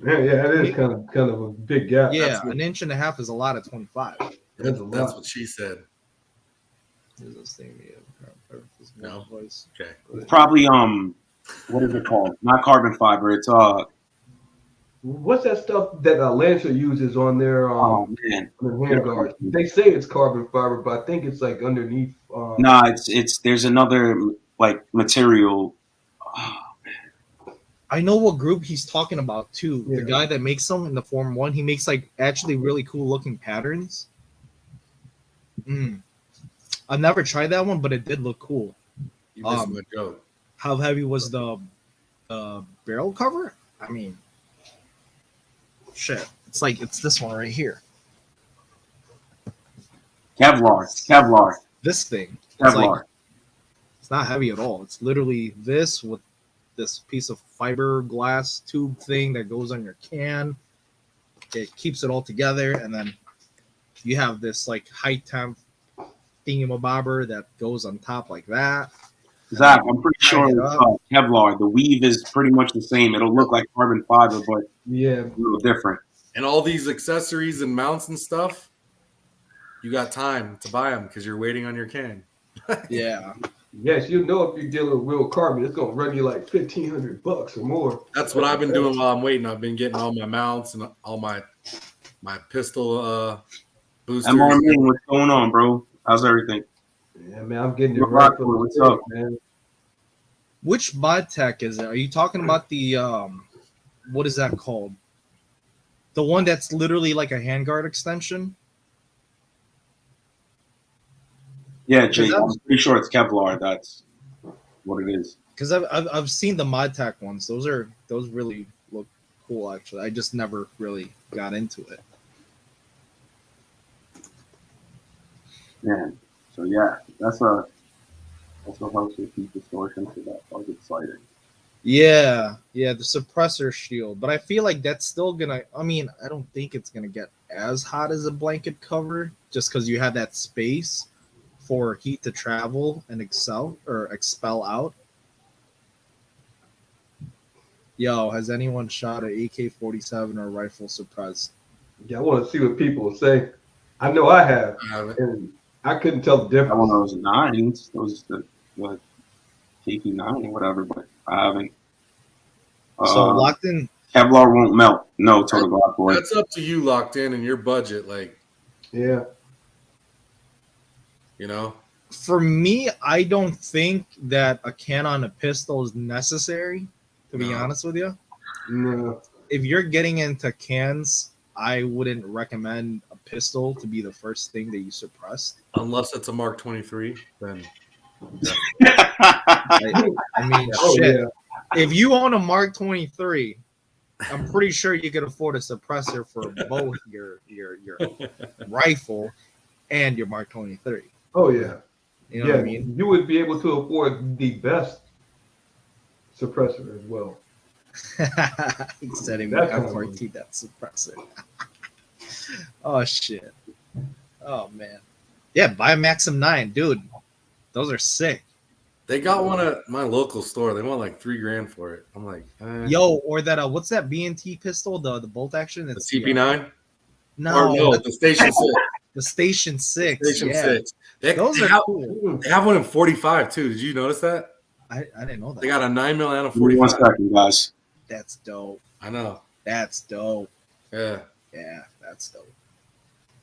yeah, it is kind of a big gap. Yeah, an inch and a half is a lot at 25. That's what she said. Is this thing No. Okay. It's probably what is it called? Not carbon fiber. It's what's that stuff that Lancer uses on their man, hand guards? They say it's carbon fiber, but I think it's like underneath. Nah, it's there's another like material. I know what group he's talking about too. Yeah. The guy that makes them in the Form 1, he makes like actually really cool looking patterns. I've never tried that one, but it did look cool. You missed my joke. How heavy was the barrel cover? I mean, shit. It's this one right here. Kevlar. This thing. Kevlar. It's not heavy at all. It's literally this with this piece of fiberglass tube thing that goes on your can. It keeps it all together, and then you have this like high temp thingamabobber that goes on top like that. Zach, I'm pretty sure it's Kevlar. The weave is pretty much the same. It'll look like carbon fiber, but yeah, a little different. And all these accessories and mounts and stuff, you got time to buy them because you're waiting on your can. Yeah. Yes, you know if you're dealing with real carbon, it's gonna run you like $1,500 or more. That's what I've been doing while I'm waiting. I've been getting all my mounts and all my pistol boosters. MR Main, what's going on, bro? How's everything? Yeah, man, I'm getting it right. What's up, man? Which mod tech is it? Are you talking about the what is that called? The one that's literally like a handguard extension? Yeah, Jake, I'm pretty sure it's Kevlar. That's what it is. Because I've seen the mod tech ones. Those really look cool. Actually, I just never really got into it. Yeah. So yeah, that's a house with deep distortion to that target sighting. Yeah, the suppressor shield, but I feel like that's still gonna. I mean, I don't think it's gonna get as hot as a blanket cover, just because you have that space for heat to travel and expel out. Yo, has anyone shot an AK-47 or rifle suppressed? Yeah, I want to see what people say. I know I have, and I couldn't tell the difference. I want those nines, those the KP9 or whatever, but I haven't. So locked in. Kevlar won't melt. No, total Glock boy. That's up to you, locked in, and your budget. Like, yeah, you know. For me, I don't think that a can on a pistol is necessary. To be honest with you, no. If you're getting into cans, I wouldn't recommend a pistol to be the first thing that you suppress. Unless it's a Mark 23, then. I mean, shit. Yeah. If you own a Mark 23, I'm pretty sure you can afford a suppressor for both your rifle and your Mark 23. Oh yeah. You know what I mean? You would be able to afford the best suppressor as well. He's setting me up for that suppressor. Oh shit. Oh man. Yeah, buy a Maxim 9, dude. Those are sick. They got one at my local store. They want like $3,000 for it. I'm like, yo, or that what's that B&T pistol? The bolt action? The CP9? No, the Station 6. The Station 6. Station 6. Those are cool. They have one in 45 too. Did you notice that? I didn't know that. They got a 9mm and a 45. 1 second, guys. That's dope. I know. That's dope. Yeah. Yeah, that's dope.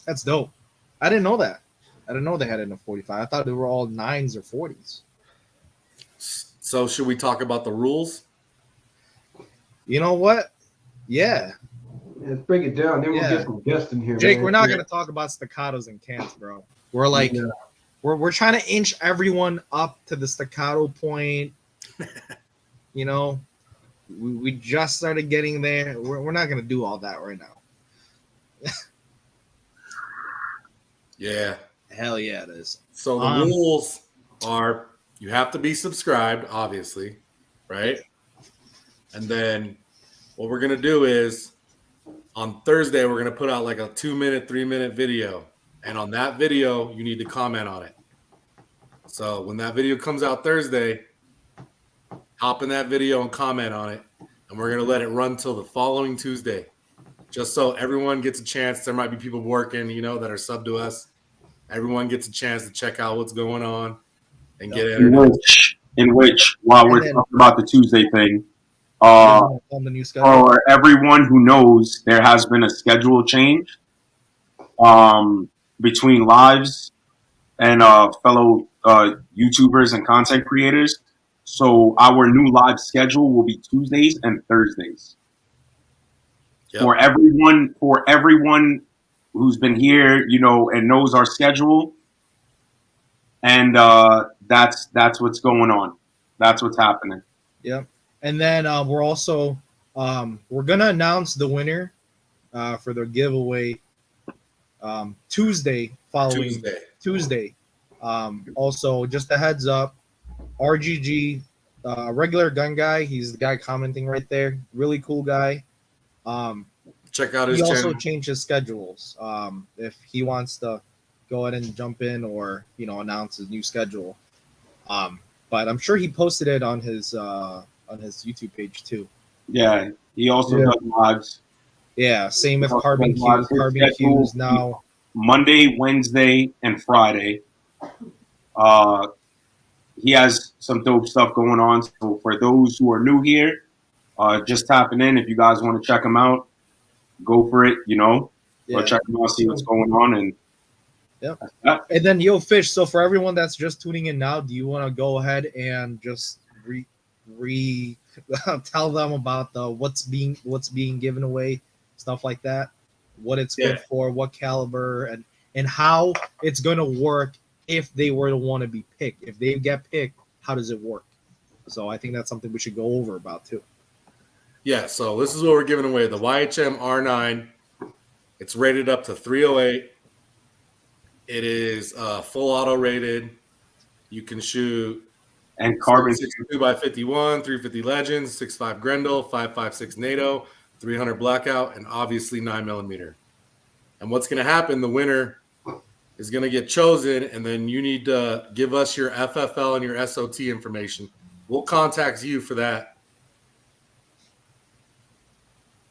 That's dope. I didn't know that. I didn't know they had it in a 45. I thought they were all 9s or 40s. So should we talk about the rules? You know what? Yeah. Let's break it down. Then we'll Yeah. get some guests in here, Jake, man. we're not gonna talk about staccatos and cans, bro. We're like Yeah. we're trying to inch everyone up to the staccato point. You know, we just started getting there. We're not gonna do all that right now. Yeah. Hell yeah, it is. So the rules are you have to be subscribed, obviously, right? And then what we're gonna do is on Thursday we're gonna put out like a 2-minute, 3-minute video, and on that video you need to comment on it. So when that video comes out Thursday, hop in that video and comment on it, and we're gonna let it run till the following Tuesday, just so everyone gets a chance. There might be people working, that are sub to us. Everyone gets a chance to check out what's going on and get In entered. which, while we're talking about the Tuesday thing, On the new schedule. for everyone who knows, there has been a schedule change between lives and fellow YouTubers and content creators. So our new live schedule will be Tuesdays and Thursdays. Yep. For everyone who's been here, and knows our schedule. And that's what's going on. That's what's happening. Yep. And then we're also we're gonna announce the winner for the giveaway Tuesday following Tuesday. Also, just a heads up, RGG, regular gun guy. He's the guy commenting right there. Really cool guy. Check out his he channel. also changed his schedules. If he wants to go ahead and jump in or announce his new schedule. But I'm sure he posted it on his YouTube page too. Yeah, he also does lives. Yeah, same with Carbon Q. Carbon Q is now Monday, Wednesday, and Friday. He has some dope stuff going on. So for those who are new here, just tapping in. If you guys want to check him out, go for it. Or check him out, see what's going on, and And then Fish. So for everyone that's just tuning in now, do you want to go ahead and just tell them about what's being given away, stuff like that, what it's good for, what caliber, and how it's going to work if they were to want to be picked. If they get picked, how does it work? So I think that's something we should go over about too. Yeah, so this is what we're giving away. The YHM R9. It's rated up to 308. It is full auto rated. You can shoot and carbon 62x51, 350 Legends, 6.5 Grendel, 5.56 NATO, 300 Blackout, and obviously 9mm. And what's going to happen? The winner is going to get chosen, and then you need to give us your FFL and your SOT information. We'll contact you for that.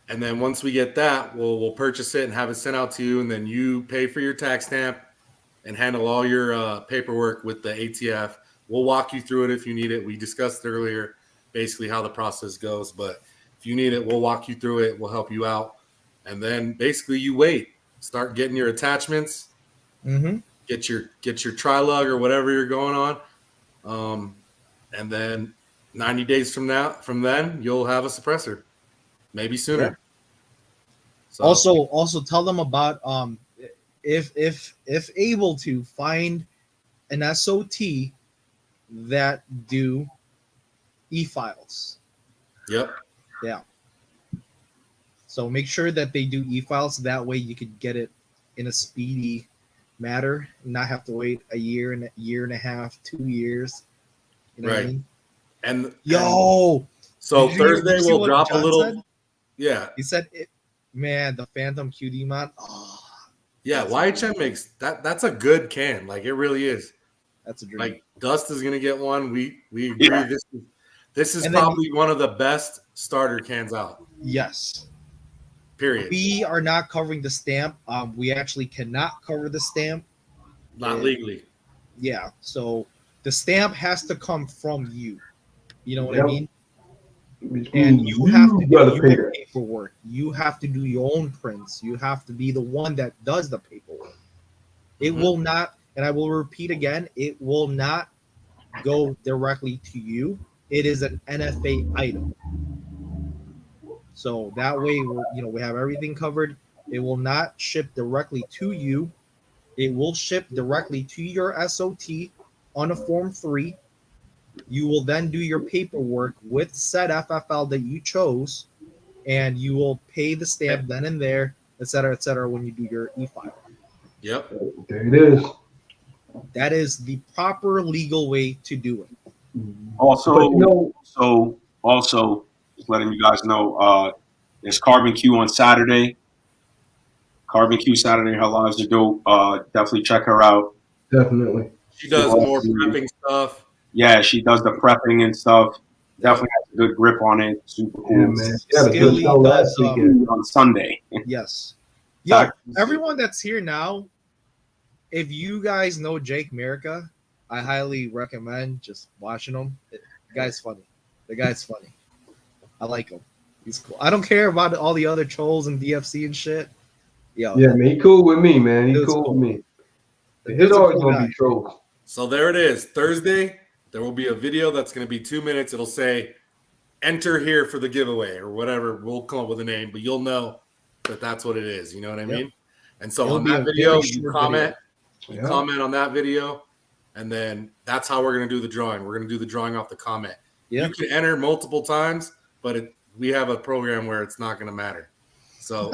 And then once we get that, we'll purchase it and have it sent out to you, and then you pay for your tax stamp and handle all your paperwork with the ATF. We'll walk you through it if you need it. We discussed earlier basically how the process goes, but if you need it, we'll walk you through it. We'll help you out. And then basically you wait. Start getting your attachments. Mm-hmm. Get your tri-lug or whatever you're going on. And then 90 days from then, you'll have a suppressor. Maybe sooner. Yeah. So, also tell them about if able to find an SOT that do e-files. Yep. Yeah. So make sure that they do e-files. That way you could get it in a speedy matter, not have to wait a year and a half, 2 years. You know right. what I mean? And so Thursday we'll drop a little. Said? Yeah. He said, man, the Phantom QD mod. Oh, yeah, YHM makes that. That's a good can. Like it really is. That's a dream. Like Dust is gonna get one. We agree. Yeah. This is and probably one of the best starter cans out. Yes. Period. We are not covering the stamp. We actually cannot cover the stamp. Not legally. Yeah. So the stamp has to come from you. You know what I mean? And you have to do your paperwork. You have to do your own prints. You have to be the one that does the paperwork. It will not, and I will repeat again, it will not go directly to you. It is an NFA item. So that way, we have everything covered. It will not ship directly to you. It will ship directly to your SOT on a Form 3. You will then do your paperwork with said FFL that you chose, and you will pay the stamp then and there, et cetera, when you do your e-file. Yep. There it is. That is the proper legal way to do it. Also, But, you know, also, just letting you guys know, there's Carbon Q on Saturday. Carbon Q Saturday, her lives are dope. Definitely check her out. definitely. She does more prepping stuff. Yeah, she does the prepping and stuff. Definitely has a good grip on it. Super cool. Yeah, man. She had a good Skilly show last does, weekend. On Sunday. Yes. Yo, everyone that's here now, if you guys know Jake Merica, I highly recommend just watching him. The guy's funny. I like him. He's cool. I don't care about all the other trolls and DFC and shit. Yo, Yeah, man. He cool with me, man. He Dude's cool cool. with me. Dude's His a always cool gonna guy. be trolls. So there it is. Thursday, there will be a video that's going to be 2 minutes. It'll say, enter here for the giveaway or whatever. We'll come up with a name, but you'll know that that's what it is. You know what I mean? And so It'll on be that a video, very you short comment. video. You comment on that video, and then that's how we're going to do the drawing. We're going to do the drawing off the comment. Yeah. You can enter multiple times, but we have a program where it's not going to matter. So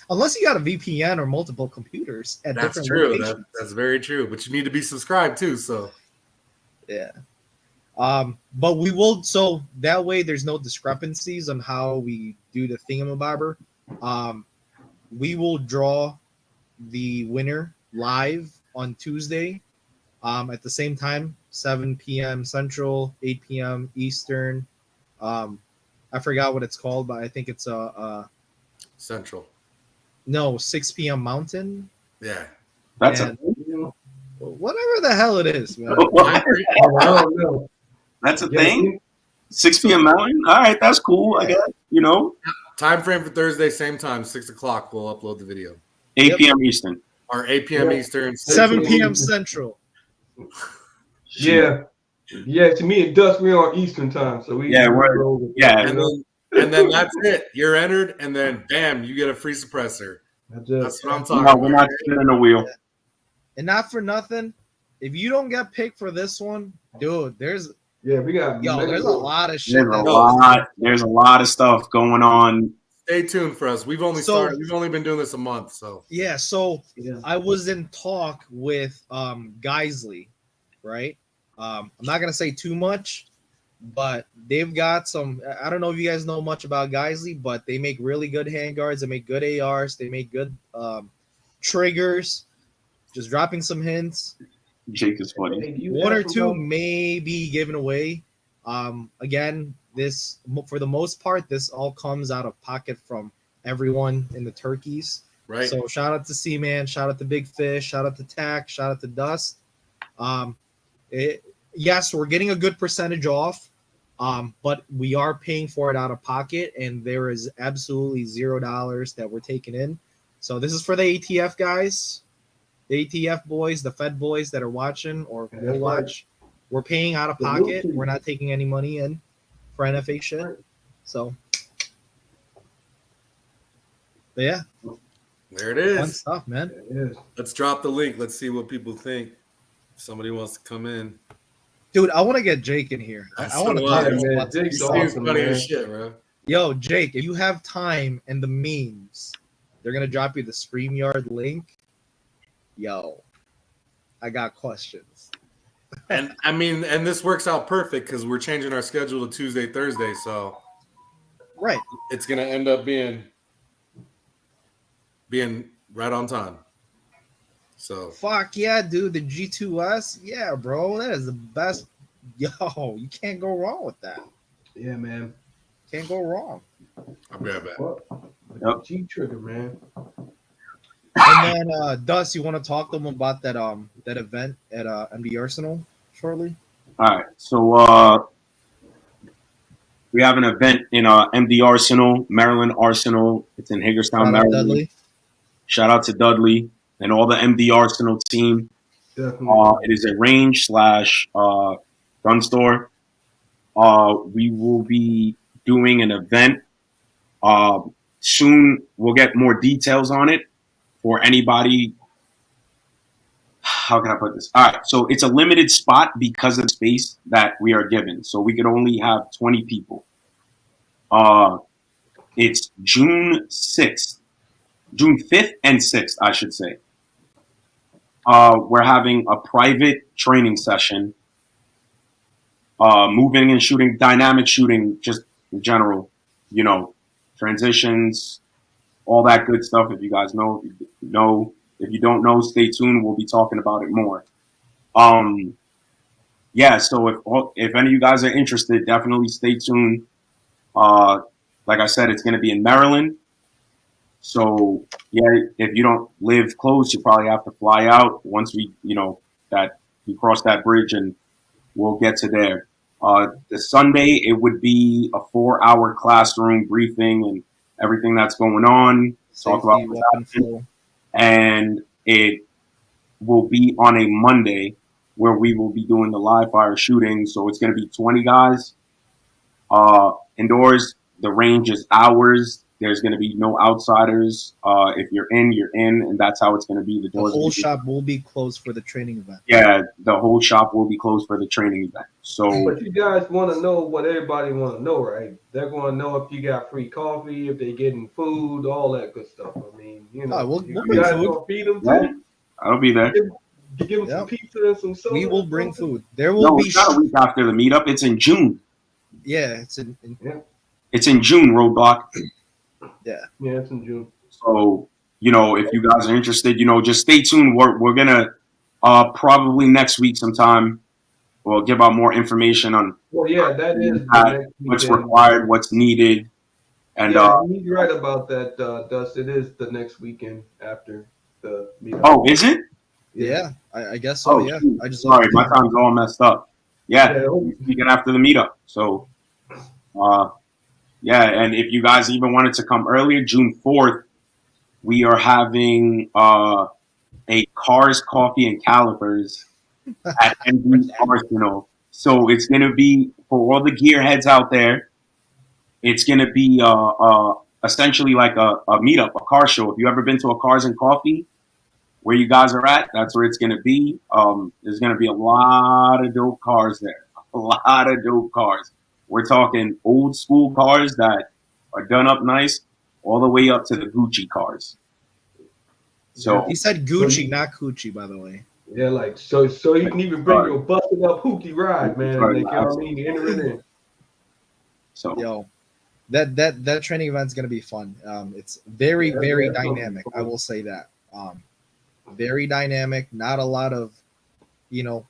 Unless you got a VPN or multiple computers at that's different true. locations. That's very true. But you need to be subscribed too. So Yeah. But we will, so that way there's no discrepancies on how we do the thingamabobber. We will draw the winner live on Tuesday at the same time, 7 p.m. Central, 8 p.m. Eastern. I forgot what it's called, but I think it's Central. no, 6 p.m. Mountain. Yeah. That's And You whatever the hell it is, man. know, I don't know. That's a Yeah, thing. 6 p.m. Mountain. All right, that's cool. I guess Time frame for Thursday, same time, 6 o'clock. We'll upload the video. 8 Yep. p.m. Eastern. Or 8 p.m. Yeah. Eastern. 7 p.m. Central. Yeah. Yeah, to me it dusk. We're on Eastern time, so we we're And then that's it. You're entered, and then bam, you get a free suppressor. That's it. That's what I'm No, talking we're about. not spinning the wheel. And not for nothing, if you don't get picked for this one, dude, there's Yeah, we got there's a lot of shit. There's a lot of stuff going on. Stay tuned for us. We've only started. We've only been doing this a month, so Yeah, so Yeah. I was in talk with Geisley, right? I'm not gonna say too much, but they've got some. I don't know if you guys know much about Geisley, but they make really good handguards. They make good ARs. They make good triggers. Just dropping some hints. Jake is funny. Hey, do you One have or some two help? may be given away. Again, this for the most part, this all comes out of pocket from everyone in the turkeys. right. So shout out to C-Man, shout out to Big Fish, shout out to Tack, shout out to Dust. Yes, we're getting a good percentage off, but we are paying for it out of pocket, and there is absolutely $0 that we're taking in. So this is for the ATF guys, the ATF boys, the Fed boys that are watching or Yeah, will that's watch. We're paying out of The pocket. military. We're not taking any money in for NFA shit. So, but yeah, There it fun is. stuff, man. Yes. Let's drop the link. Let's see what people think. If somebody wants to come in. Dude, I want to get Jake in here. I want to So talk do I. to him Man, about Jake's He this. seems awesome, funny man. as shit, bro. Yo, Jake, if you have time and the means, they're gonna drop you the StreamYard link. Yo, I got questions. And I mean, and this works out perfect because we're changing our schedule to Tuesday, Thursday, so Right. it's gonna end up being right on time. So Fuck yeah, dude. The G2S. Yeah, bro. That is the best. Yo, you can't go wrong with that. Yeah, man. Can't go wrong. I'll be right back. What? Yep. G trigger, man. And then Dust, you want to talk to them about that that event at MD Arsenal shortly? All right, so we have an event in MD Arsenal, Maryland Arsenal. It's in Hagerstown, Shout out Maryland. Dudley. Shout out to Dudley and all the MD Arsenal team. Definitely. It is a range / gun store. We will be doing an event Soon we'll get more details on it for anybody. How can I put this? All right, so it's a limited spot because of the space that we are given. So we could only have 20 people. It's June 6th, June 5th and 6th, I should say. We're having a private training session. Moving and shooting, dynamic shooting, just in general, transitions, all that good stuff. If you guys know, if you don't know, stay tuned. We'll be talking about it more. Yeah. So if any of you guys are interested, definitely stay tuned. Like I said, it's going to be in Maryland. So yeah, if you don't live close, you probably have to fly out once we cross that bridge, and we'll get to there. The Sunday, it would be a 4-hour classroom briefing and everything that's going on. Talk about that. And it will be on a Monday where we will be doing the live fire shooting. So it's going to be 20 guys indoors. The range is hours. There's going to be no outsiders. If you're in, you're in, and that's how it's going to be. The whole shop will be closed for the training event. Yeah, the whole shop will be closed for the training event. So, but you guys want to know what everybody want to know, right? They're going to know if you got free coffee, if they're getting food, all that good stuff. I mean, we'll you guys gonna feed them too? I'll be there. Give them some pizza and some soda. We will bring food. There will be. It's not a week after the meetup. It's in June. Yeah, it's in June. Roadblock. Yeah, it's in June. So, if you guys are interested, just stay tuned. We're gonna probably next week sometime we'll give out more information on that is what's required, what's needed. And he's right about that, Dust. It is the next weekend after the meetup. Oh, is it? Yeah, I guess so. Yeah, Shoot. I just sorry, my time's all messed up. Yeah, weekend after the meetup. So, yeah, and if you guys even wanted to come earlier, June 4th, we are having a Cars, Coffee, and Calipers at NB Arsenal. So it's going to be, for all the gearheads out there, it's going to be essentially like a meetup, a car show. If you've ever been to a Cars and Coffee, where you guys are at, that's where it's going to be. There's going to be a lot of dope cars there. A lot of dope cars. We're talking old school cars that are done up nice, all the way up to the Gucci cars. So he said Gucci, not Coochie, by the way. Yeah, like so you can even bring your busted up Hookie ride, man. Like, you know what I mean? Enter it in. So that training event's gonna be fun. It's very dynamic. I will say that. Very dynamic. Not a lot of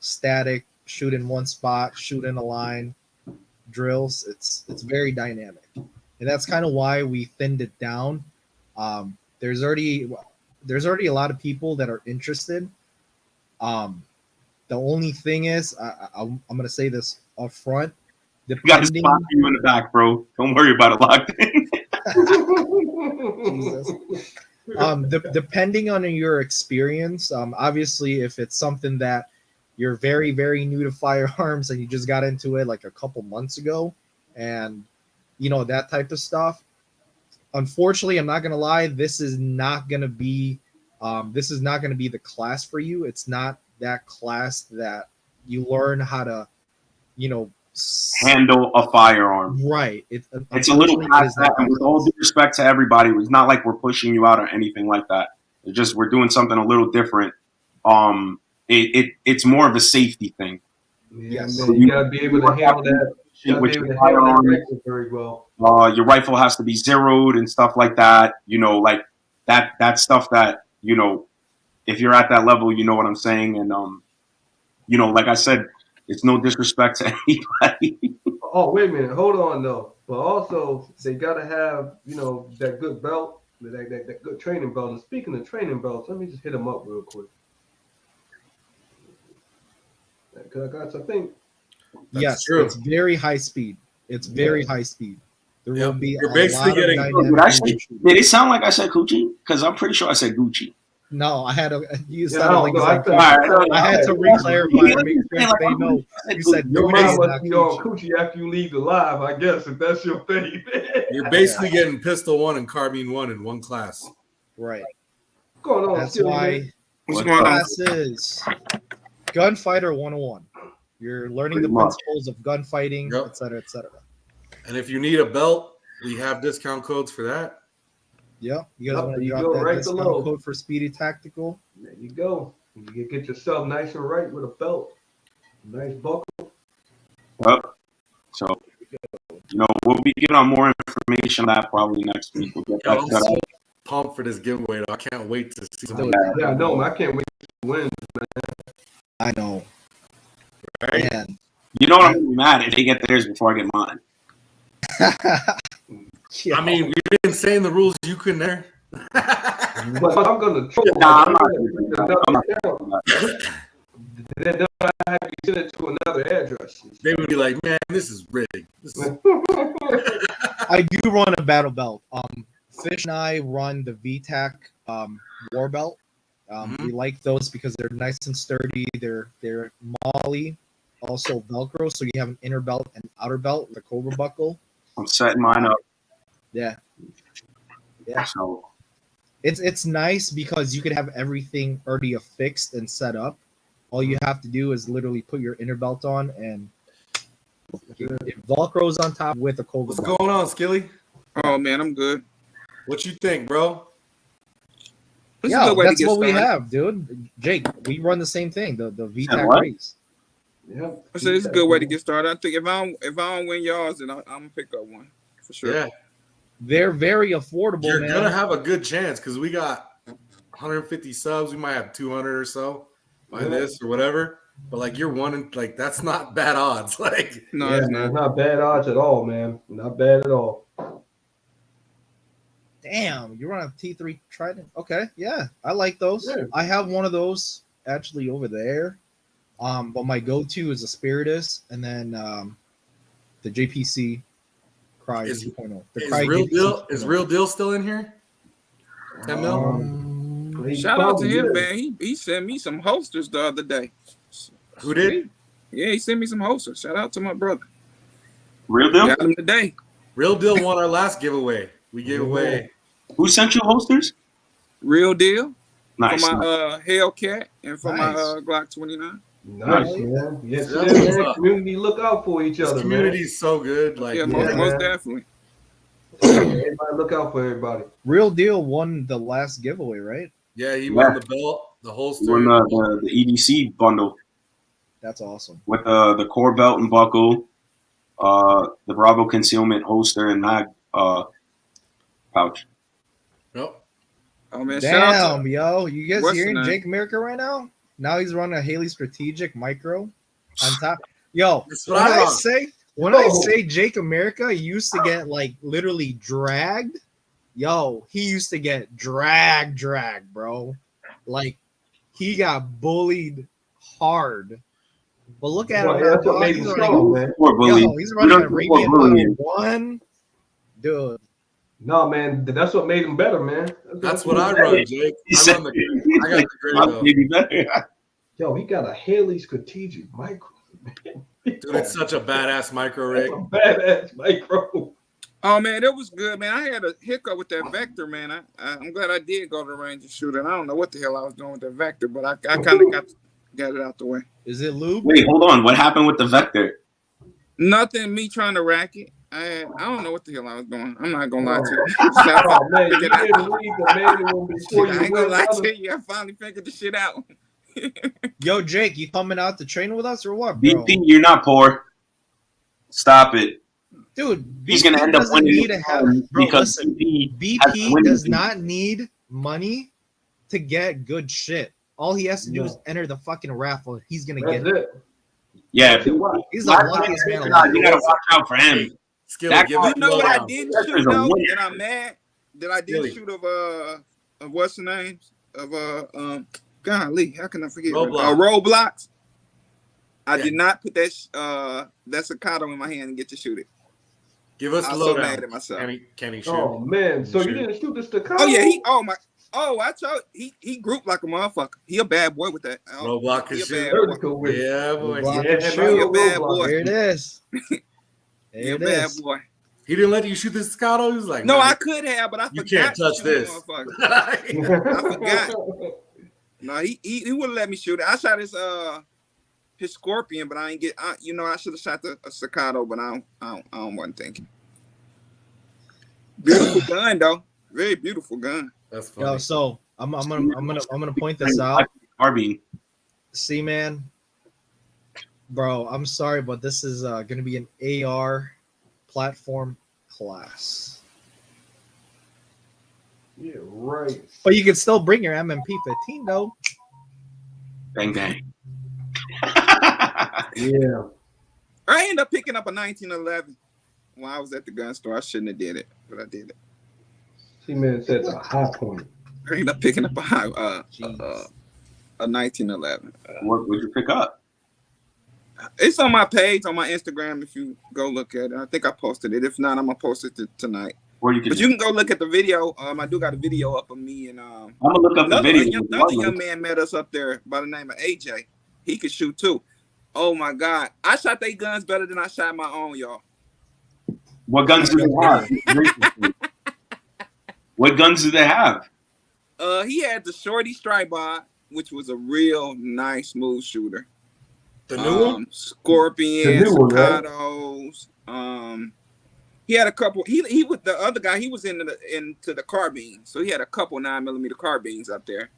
static, shoot in one spot, shoot in a line drills. It's very dynamic, and that's kind of why we thinned it down. There's already a lot of people that are interested. The only thing is, I'm gonna say this up front. We got a spot for you in the back, bro. Don't worry about it. Locked in. Jesus. Depending on your experience, obviously, if it's something that you're very, very new to firearms and you just got into it like a couple months ago, and that type of stuff. Unfortunately, I'm not gonna lie. This is not gonna be the class for you. It's not that class that you learn how to, handle a firearm. Right. It's a little past that, and with all due respect to everybody, it's not like we're pushing you out or anything like that. It's just we're doing something a little different. It's more of a safety thing. Yes, man, you gotta be able to handle that. With your firearm, very well. Your rifle has to be zeroed and stuff like that. Like that stuff that if you're at that level, you know what I'm saying. And like I said, it's no disrespect to anybody. Oh, wait a minute, hold on though. But also, they gotta have that good belt, that good training belt. And speaking of training belts, let me just hit them up real quick. Because I think yes, true. It's very high speed. It's very high speed. There will be You're basically getting. Did it sound like I said Gucci? Because I'm pretty sure I said Gucci. No, I had to. You Yeah, sounded like no, it's I I had to re-clarify and make sure they know. You said your coochie, mind not must be on coochie. coochie after you leave the live, I guess, if that's your thing. You're basically getting pistol 1 and carbine 1 in one class. Right. What's going on, That's Skilly, why man? What's the going on? class is Gunfighter 101. You're learning the Pretty much. principles of gunfighting, Yep. etc., etc. And if you need a belt, we have discount codes for that. Yep. You guys Yep, want there to you drop go, that right discount below. code for Speedy Tactical? There you go. You get yourself nice and right with a belt. Nice buckle. Yep. So, we'll be getting on more information on that probably next week. We'll get that I'm set so up. pumped for this giveaway. Though. I can't wait to see some. Dude, Yeah, no, man, I can't wait to win. I know. Right? Man. You know what? I'm gonna be mad if they get theirs before I get mine. I mean, we didn't say in the rules you couldn't there. But I'm gonna troll. Nah, I'm not gonna do that. I'm not gonna do that. Then I have to send it to another address. They would be like, "Man, this is rigged." This is... I do run a battle belt. Fish and I run the VTAC war belt. We like those because they're nice and sturdy. They're Molly, also Velcro, so you have an inner belt and outer belt, the Cobra buckle. I'm setting mine up. Yeah. So It's nice because you could have everything already affixed and set up. All you have to do is literally put your inner belt on and it Velcro's on top with a Cobra. What's going on, Skilly? Oh man, I'm good. What you think, bro? This is a Yeah, good way to that's get what we started. have, dude. Jake, we run the same thing, the VTAC what? race. Yeah. I said it's a good way to get started. I think if I don't win y'all's, then I'm gonna pick up one for sure. Yeah, They're very affordable, you're man. gonna have a good chance because we got 150 subs. We might have 200 or so by this or whatever. But like you're one, and like that's not bad odds. Like No, Yeah, it's man, not. it's not bad odds at all, man. Not bad at all. Damn, you run a T3 Trident. Okay, yeah, I like those. Yeah. I have one of those actually over there. But my go-to is the Spiritus, and then the JPC Cry Is- 2.0. The is Cry real JPC deal 2.0. is real deal still in here? 10 mil. Shout out to him, man. He sent me some holsters the other day. Who did? Yeah, he sent me some holsters. Shout out to my brother. real deal. Got him today. Real deal won our last giveaway. We gave away. Who sent you holsters? Real deal Nice. for my Hellcat and for my Nice. Glock 29. Nice, man. Yes, That's it is, what's man. up. Community look out for each This other, community is so good. Like Yeah, yeah, most man. definitely. man. Everybody look out for everybody. Real Deal won the last giveaway, right? yeah, he won the belt, the holster. Won the EDC bundle That's awesome. with the core belt and buckle, the Bravo concealment holster and mag pouch. Nope. Oh man, shout out Damn, yo, you guys What's hearing the name? Jake America right now? Now he's running a Haley Strategic Micro on top. Yo, That's when what I I run. say Jake America used to get like literally dragged. Yo, he used to get dragged, bro. Like he got bullied hard. But look at Boy, him. that's what now, made he's him running- strong, man. Poor bully. Yo, he's running a Poor Radiant bully. Model 1. Dude. No, man, that's what made him better, man. That's what I run, Jake. I got the gray though. Dude, Yo, he got a Haley Strategic Micro. Dude, it's such a badass micro rig. Badass micro. Oh man, it was good, man. I had a hiccup with that Vector, man. I'm glad I did go to the range and shoot it. I don't know what the hell I was doing with that Vector, but I kind of got it out the way. Is it lube? Wait, hold on. What happened with the Vector? Nothing. Me trying to rack it. I don't know what the hell I was doing. I'm not gonna lie to you. Oh, man, you didn't read the manual before I you ain't gonna lie went. to you. I finally figured the shit out. Yo, Jake, you coming out to train with us or what, bro? BP, you're not poor. Stop it. Dude, He's gonna end up doesn't winning need to have, bro, because listen, BP has BP winning does team. not need money to get good shit. All he has to do No. is enter the fucking raffle. He's gonna That's get it. it. Yeah, That's it. Why? He's the luckiest man alive. you gotta watch out for him. Skilly, That give guy- it You know what I lowdown. didn't Vector's shoot a though? winner. That I'm mad that I didn't Really? shoot of what's the name of golly, how can I forget? Roblox. Roblox. I Yeah. did not put that staccato in my hand and get to shoot it. Give us I the was so lowdown. mad at myself. Can he shoot? Oh man, so you Shoot. didn't shoot the staccato? Oh yeah, Oh, I told he grouped like a motherfucker. He a bad boy with that. Oh, Roadblock he and a shoot. bad boy. Vertical with it. Yeah, boy. Roadblock Yeah, and man, shoot. He a bad roadblock. boy. There it is. He There a it bad is. boy. He didn't let you shoot the Staccato. He was like, No, "Nah, I could have, but I you forgot can't touch to shoot this." the motherfucker. I forgot. No, he wouldn't let me shoot it. I shot his Scorpion, but I ain't get. I should have shot the Staccato, but I wasn't thinking. Beautiful gun though, very beautiful gun. That's funny. Yo, so I'm gonna point this out. Carbine. See, man, bro, I'm sorry, but this is gonna be an AR platform class. Yeah, right. But you can still bring your MMP-15 though. Bang bang. Yeah. I ended up picking up a 1911 when I was at the gun store. I shouldn't have did it, but I did it. C-Man said the high point. I ended up picking up a Jeez. 1911. What would you pick up? It's on my page on my Instagram. If you go look at it, I think I posted it. If not, I'm gonna post it tonight. Or you could. But you can go look at the video. I do got a video up of me and I'm gonna look up the video. Another young man met us up there by the name of AJ. He could shoot too. Oh my God, I shot their guns better than I shot my own, y'all. What guns do they have? What guns do they have? He had the Shorty Strybot, which was a real nice, smooth shooter. The new one? Scorpions, The new one, right? Staccatos. He had a couple. He was the other guy. He was into the carbine, so he had a couple 9mm carbines up there.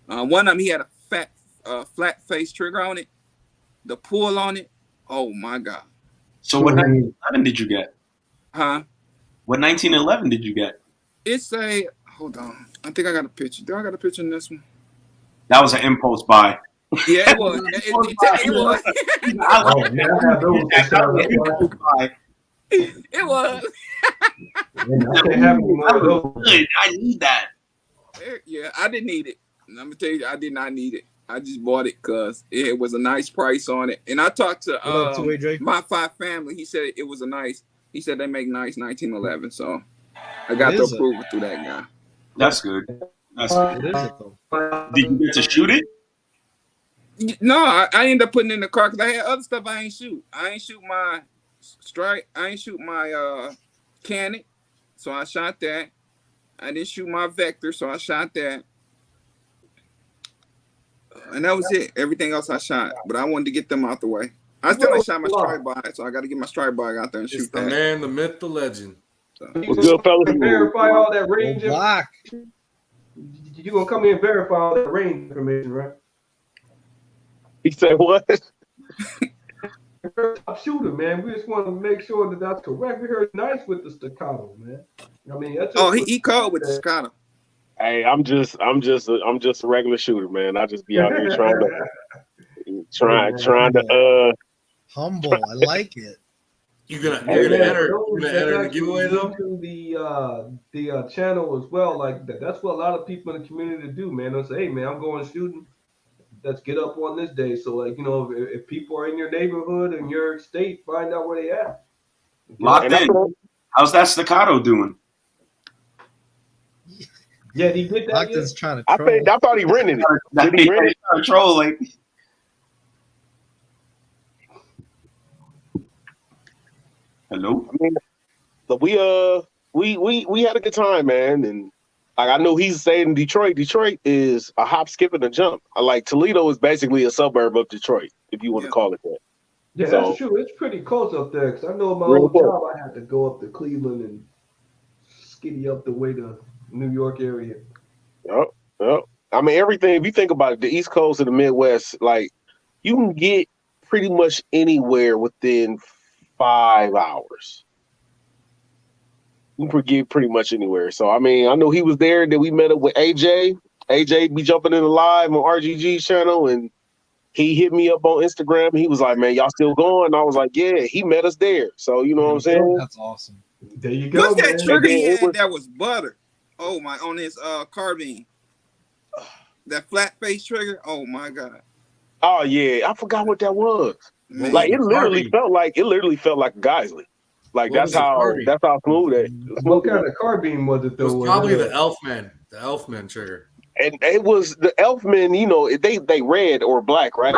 One of them he had a flat face trigger on it. The pull on it. Oh my God. So what 1911 did you get? Huh? What 1911 did you get? It's a. Hold on. I think I got a picture. Do I got a picture in this one? That was an impulse buy. Yeah, it was. It was. Oh, man, I have those. It was. I can't have any more of those. Good. I need that. Yeah, I didn't need it. And I'm gonna tell you, I did not need it. I just bought it because it was a nice price on it. And I talked to What up, 2AJ? my 5 family. He said it was a nice. He said they make nice 1911. So I got the Is it? approval through that guy. That's good. That's good. What is it though? Did you get to shoot it? No, I ended up putting it in the car because I had other stuff I ain't shoot. I ain't shoot my strike. I ain't shoot my cannon. So I shot that. I didn't shoot my vector, so I shot that. And that was it. Everything else I shot. But I wanted to get them out the way. I still ain't shot my strike by, so I got to get my strike by out there and It's shoot the that. man, the myth, the legend. So. What's good, fellas? Verify all that range. Roadblock. You gonna come in and verify all that range information, right? He said what? Top shooter, man. We just want to make sure that that's correct. We heard nice with the staccato, man. I mean, that's just He called with the Staccato. Hey, I'm just a regular shooter, man. I just be out here trying to Humble. I like it. You're gonna Hey, man, enter. those You're gonna that enter the actually giveaway though. to the channel as well. Like that's what a lot of people in the community do, man. They'll say, "Hey, man, I'm going shooting. Let's get up on this day." So, like, if people are in your neighborhood and your state, find out where they at. Locked in. How's that staccato doing? Yeah, he did that. Lockton's trying to troll. I thought he rented it. Did he rent it? Trolling. Hello. I mean, but we had a good time, man, and like I know he's saying Detroit. Detroit is a hop, skip, and a jump. Like Toledo is basically a suburb of Detroit, if you want to call it that. Yeah, So- that's true. It's pretty close up there because I know my Real old close. job. I had to go up to Cleveland and skiddy up the way to New York area. Yep. I mean, everything. If you think about it, the East Coast and the Midwest, like you can get pretty much anywhere within 5 hours. You can get pretty much anywhere. So I mean, I know he was there. Then we met up with AJ. AJ be jumping in the live on RGG's channel, and he hit me up on Instagram. He was like, "Man, y'all still going?" I was like, "Yeah." He met us there. So you know what I'm saying? That's awesome. There you go. What's that man. trigger he It had was- that was butter? Oh my, on his carbine. That flat face trigger. Oh my God. Oh yeah, I forgot what that was. Man. Like it literally felt like a Geisley. Like What was the carbine? that's how smooth it. What kind of carbine was it It though? was probably the Elfman trigger. And it was the Elfman, you know, they red or black, right?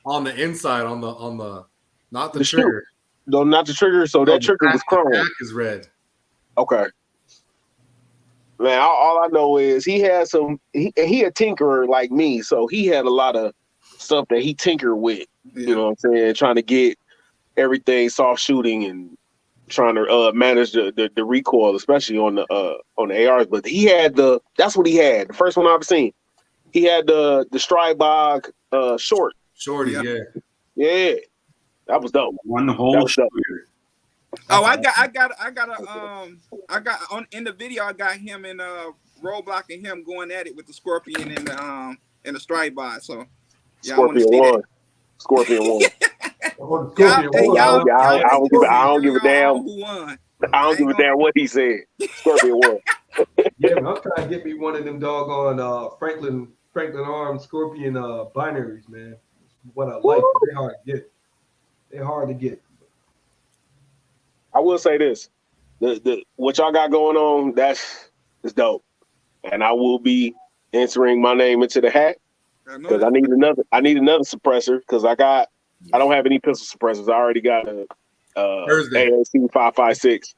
On the inside, on the not the The shoe. trigger. No, not the trigger. So No, that the trigger was back- chrome. the back is red. Okay. Man, all I know is he had he a tinkerer like me, so he had a lot of stuff that he tinkered with. Yeah. You know what I'm saying? Trying to get everything soft shooting and trying to manage the recoil, especially on the ARs. But he had that's what he had. The first one I've ever seen. He had the Strybog short. Shorty, yeah. Yeah. That was dope. One whole That was dope. shooter. Oh, I got on in the video. I got him and Roadblock and him going at it with the Scorpion and the Strike By. So yeah, Scorpion won. Scorpion won. I don't give a damn. Who won? I don't give a damn what he said. Scorpion won. Yeah, man, I'm trying to get me one of them doggone Franklin Arms Scorpion binaries, man. What I like, but they're hard to get. They're hard to get. I will say this: the what y'all got going on, that's dope, and I will be entering my name into the hat because I need another suppressor because I don't have any pistol suppressors. I already got a AAC 5.56,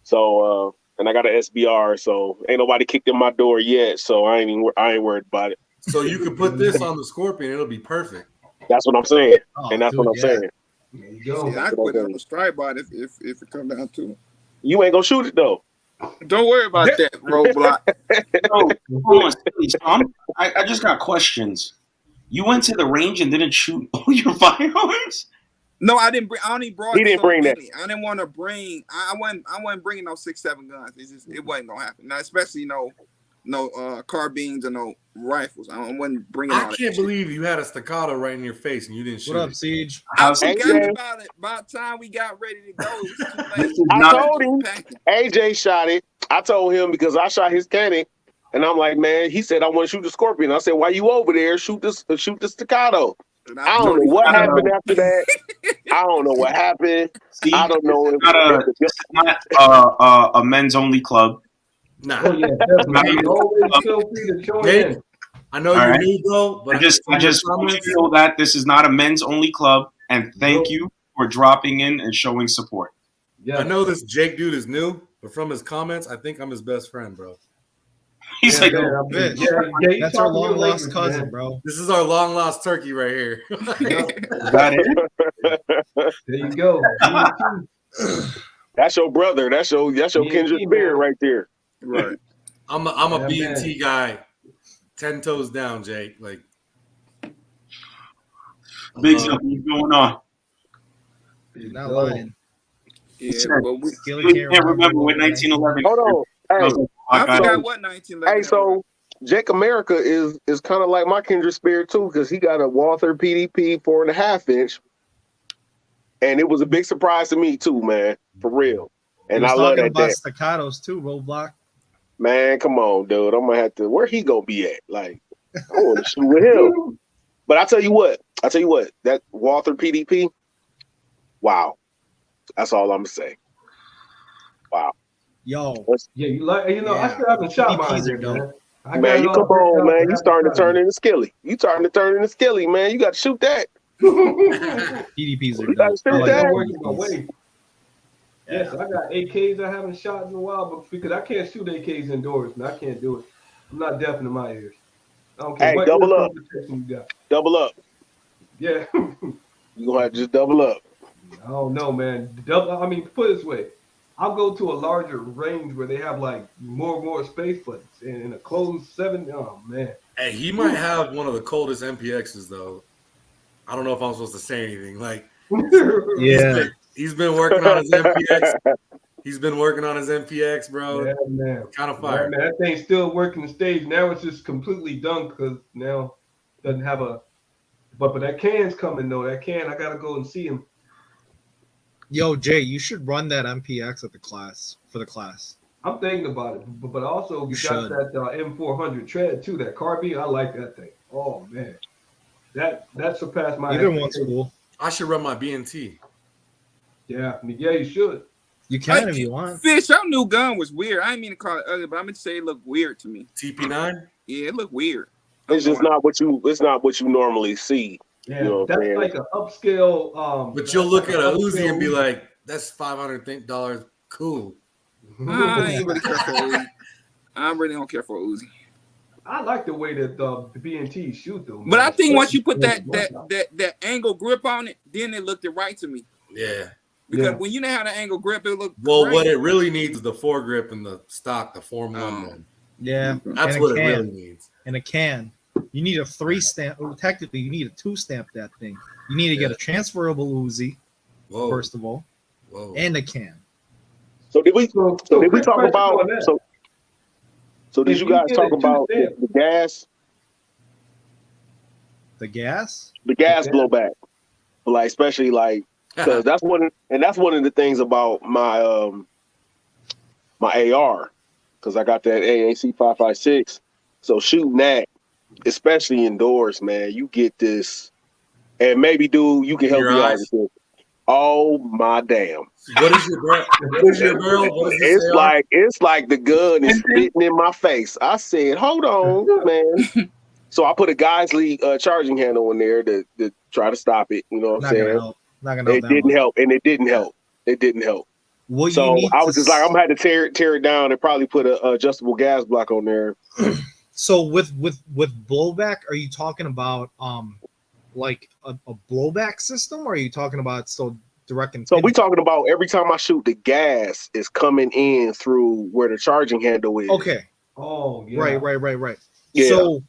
so and I got an SBR, so ain't nobody kicked in my door yet, so I ain't worried about it. So you could put this on the Scorpion, it'll be perfect. That's what I'm saying, and that's what I'm saying. There you go. Yeah, I put it on the Strike By if it comes down to it. You ain't gonna shoot it though. Don't worry about that, Roadblock. I just got questions. You went to the range and didn't shoot all your firearms? No, I didn't bring. I only brought. He didn't bring that. I didn't want to bring. I wasn't bringing no 6-7 guns. It wasn't gonna happen. Now, especially no carbines or no rifles. I wasn't bringing. I can't believe you had a staccato right in your face and you didn't shoot. What up, it. Siege? I forgot about it. By the time we got ready to go, it was too late. I told him. AJ shot it. I told him because I shot his cannon, and I'm like, man. He said I want to shoot the Scorpion. I said, why you over there? Shoot the staccato. I don't know what happened after that. I don't know what happened. See, I don't know. It's not a men's only club. Nah. Oh yeah, definitely. Always feel free to join in. I know All you right. knew though, but I just want you to know that this is not a men's only club, and thank you for dropping in and showing support. Yeah, I know this Jake dude is new, but from his comments, I think I'm his best friend, bro. He's like, That's our long lost cousin, bro. This is our long lost turkey right here. is that it? There you go. That's your brother. That's your kindred spirit right there. Right. I'm a B&T guy, 10 toes down, Jake. Like, Big stuff what's going on. You're not lying. Yeah, but we Can't remember what 1911. Hold on. Hey, I forgot what 1911. hey, so Jake America is kind of like my kindred spirit too, because he got a Walther PDP 4.5 inch, and it was a big surprise to me too, man, for real. And I love that. About staccatos too, Roadblock. Man, come on, dude. I'm gonna have to. Where he gonna be at? Like, I want to shoot with him. But I tell you what. That Walther PDP. Wow, that's all I'm gonna say. Wow. Yo, Yeah, I still haven't shot mine yet, man. Man, you come on, man. You starting to turn into Skilly. Man. You got to shoot that. PDPs are You got to shoot I'm that. working my way. Yes, I got AKs I haven't shot in a while, but because I can't shoot AKs indoors, man. I can't do it. I'm not deaf in my ears. I don't care Hey, what double ear up. protection you got. Double up. Yeah. You gonna have to just double up. I don't know, man. I mean, put it this way. I'll go to a larger range where they have like more space, but in a closed 7, oh man. hey, he might have one of the coldest MPXs though. I don't know if I'm supposed to say anything. Like, Yeah. he's been working on his MPX. He's been working on his MPX, bro. Yeah, man. Kind of Yeah, fire. man. That thing's still working the stage. Now it's just completely done because now it doesn't have a. But that can's coming though. That can, I gotta go and see him. Yo, Jay, you should run that MPX at the class for the class. I'm thinking about it, but also you got should. that M400 tread too. That carbine, I like that thing. Oh man, that surpassed my. Either one's cool. I should run my B&T. Yeah, you should. You can if you want. Fish, your new gun was weird. I didn't mean to call it ugly, but I meant to say it looked weird to me. TP9. Yeah, it looked weird. It's just not what you. It's not what you normally see. Yeah, You know what I'm that's saying? like an upscale. But you'll look at a Uzi and be upscale like, "That's $500. Cool." I ain't really care for Uzi. I really don't care for Uzi. I like the way that the B&T shoot though. But I man. think once you put Yeah, that angle grip on it, then it looked right to me. Yeah. Because Yeah. when you know how the angle grip, it looked Well, great. what it really needs is the foregrip and the stock, the Form 1 one. Yeah, That's and what a it can. really needs. And a can. You need a 3 stamp. Well, technically, you need a 2 stamp that thing. You need to get a transferable Uzi, Whoa. first of all, Whoa. and a can. So did we? So So did we quick talk question about? on that. So did If you you guys get talk a about two-step- the gas? The gas? The gas Yeah. blowback, like especially like because that's one of the things about my my AR, because I got that AAC 5.56. So shooting that, especially indoors, man, you get this, and maybe dude, you can help Your me out eyes? with this. Oh my damn! What is your barrel? What is your barrel? What is this It's like the gun is spitting in my face. I said, hold on, man. So I put a Geisley charging handle in there to try to stop it. You know what I'm Not gonna saying? help. Not gonna help. It that didn't much. help, and it didn't help. It didn't help. What you So need I to was just like, I'm gonna have to tear it down and probably put a adjustable gas block on there. So with blowback, are you talking about like a blowback system, or are you talking about still direct and So we talking about every time I shoot, the gas is coming in through where the charging handle is. Okay. Oh yeah. Right. Yeah. So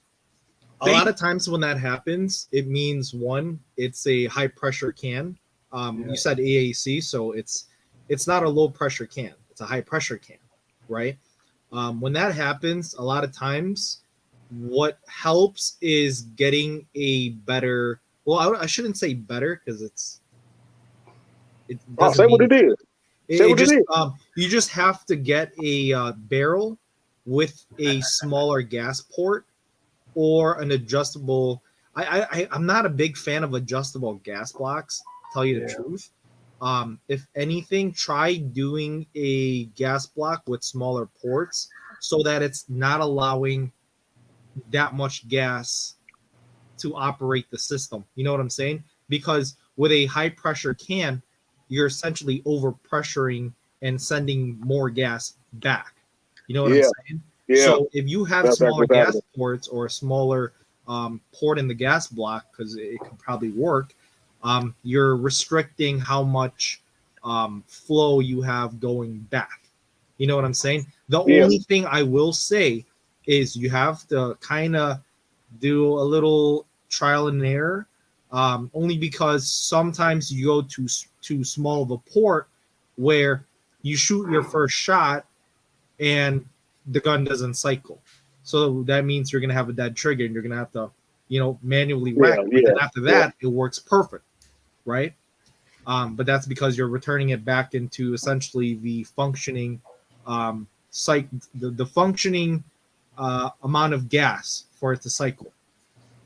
a lot of times when that happens, it means one, it's a high pressure can. You said AAC, so it's not a low pressure can, it's a high pressure can, right? When that happens, a lot of times what helps is getting a better, well, I shouldn't say better because it doesn't Say what mean- it is. Say what it just, is. you just have to get a barrel with a smaller gas port or an adjustable. I'm not a big fan of adjustable gas blocks, to tell you the truth. If anything, try doing a gas block with smaller ports so that it's not allowing that much gas to operate the system. You know what I'm saying? Because with a high pressure can, you're essentially overpressuring and sending more gas back. You know what I'm saying? Yeah. So if you have That's smaller exactly gas what ports or a smaller port in the gas block, because it could probably work, you're restricting how much flow you have going back. You know what I'm saying? The only thing I will say is you have to kind of do a little trial and error, only because sometimes you go too small of a port where you shoot your first shot and the gun doesn't cycle. So that means you're going to have a dead trigger and you're going to have to, manually rack. But then after that, it works perfect, right? But that's because you're returning it back into essentially the functioning the functioning amount of gas for it to cycle.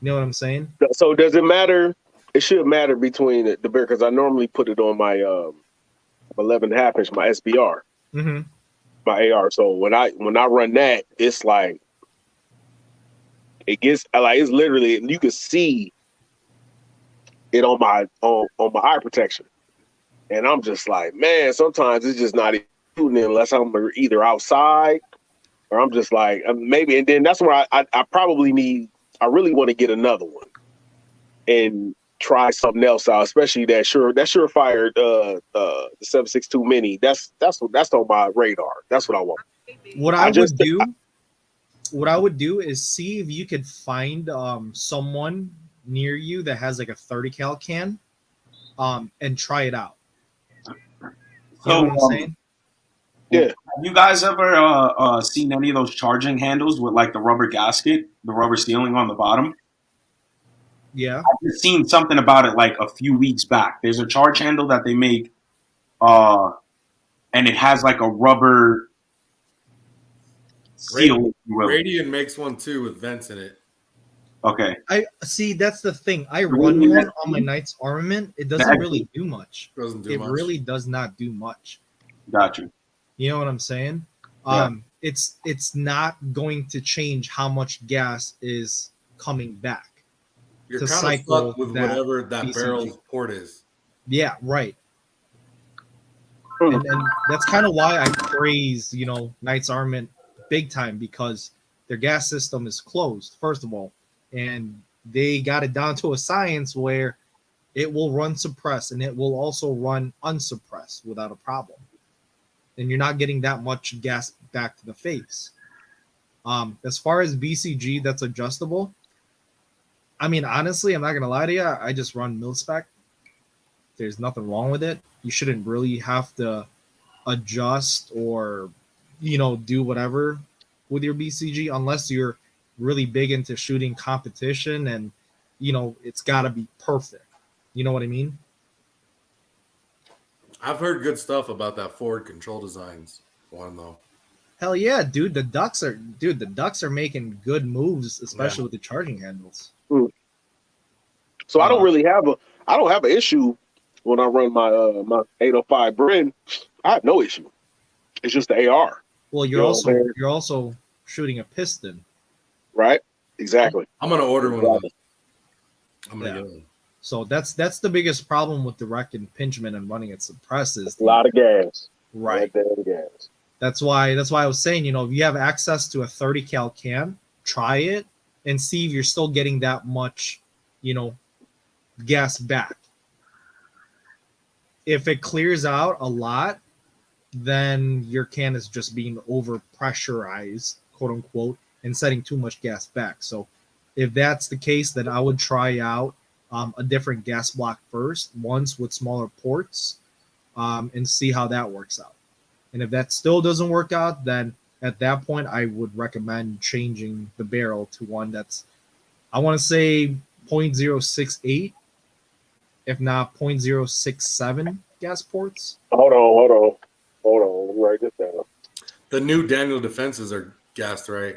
You know what I'm saying? So does it matter? It should matter between the bear, because I normally put it on my 11.5 inch, my SBR, my AR. So when I run that, it's like it gets like it's literally, you can see it on my eye protection, and I'm just like, man, sometimes it's just not shooting unless I'm either outside or I'm just like maybe. And then that's where I probably need. I really want to get another one and try something else out, especially that Surefire the 7.62 mini. That's on my radar. That's what I want. What I would do is see if you could find someone near you that has like a 30 cal can, and try it out. You know what I'm saying? Yeah. Have you guys ever seen any of those charging handles with like the rubber gasket, the rubber sealing on the bottom? Yeah. I've just seen something about it like a few weeks back. There's a charge handle that they make, and it has like a rubber seal. if you will. Radian makes one too with vents in it. Okay. I see. That's the thing. I run one on my Knight's Armament. It doesn't really do much. Doesn't do It much. really does not do much. Got you. You know what I'm saying? Yeah. It's not going to change how much gas is coming back. You're To kind of cycle stuck with that whatever that BCG. barrel's port is. Yeah, right. Hmm. And that's kind of why I praise, Knights Armament big time, because their gas system is closed, first of all, and they got it down to a science where it will run suppressed and it will also run unsuppressed without a problem. And you're not getting that much gas back to the face. As far as BCG that's adjustable, I mean, honestly, I'm not gonna lie to you. I just run mil spec. There's nothing wrong with it. You shouldn't really have to adjust or do whatever with your BCG unless you're really big into shooting competition and it's got to be perfect. You know what I mean? I've heard good stuff about that forward control designs one though. Hell yeah, dude. The Ducks are making good moves, especially with the charging handles. So I don't have an issue when I run my 805 Bren. I have no issue. It's just the AR. Well, you're also shooting a piston, right? Exactly. I'm gonna order one of those. I'm gonna get one. So that's the biggest problem with direct impingement and running it suppressed is a lot of gas. Right. Gas. That's why I was saying, if you have access to a 30 cal can, try it and see if you're still getting that much, gas back. If it clears out a lot, then your can is just being over pressurized, quote unquote, and setting too much gas back. So if that's the case, then I would try out a different gas block first, once with smaller ports, and see how that works out. And if that still doesn't work out, then at that point, I would recommend changing the barrel to one that's, I want to say 0.068, if not 0.067 gas ports. Hold on. Let me write this down. The new Daniel defenses are gassed, right?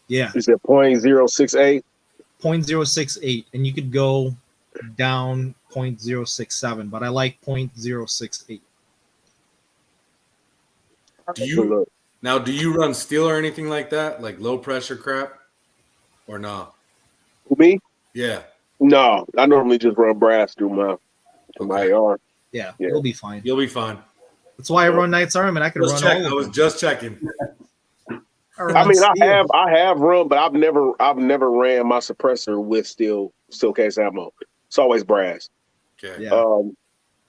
Yeah. You said 0.068? 0.068, and you could go down 0.067, but I like 0.068. Do you run steel or anything like that, like low pressure crap, or not? Me? Yeah. No, I normally just run brass through my AR. Yeah, you'll be fine. You'll be fine. That's why I run Knights Armament. I can run all of them. I was just checking. I mean, I have run, but I've never ran my suppressor with steel case ammo. It's always brass. Okay. Yeah.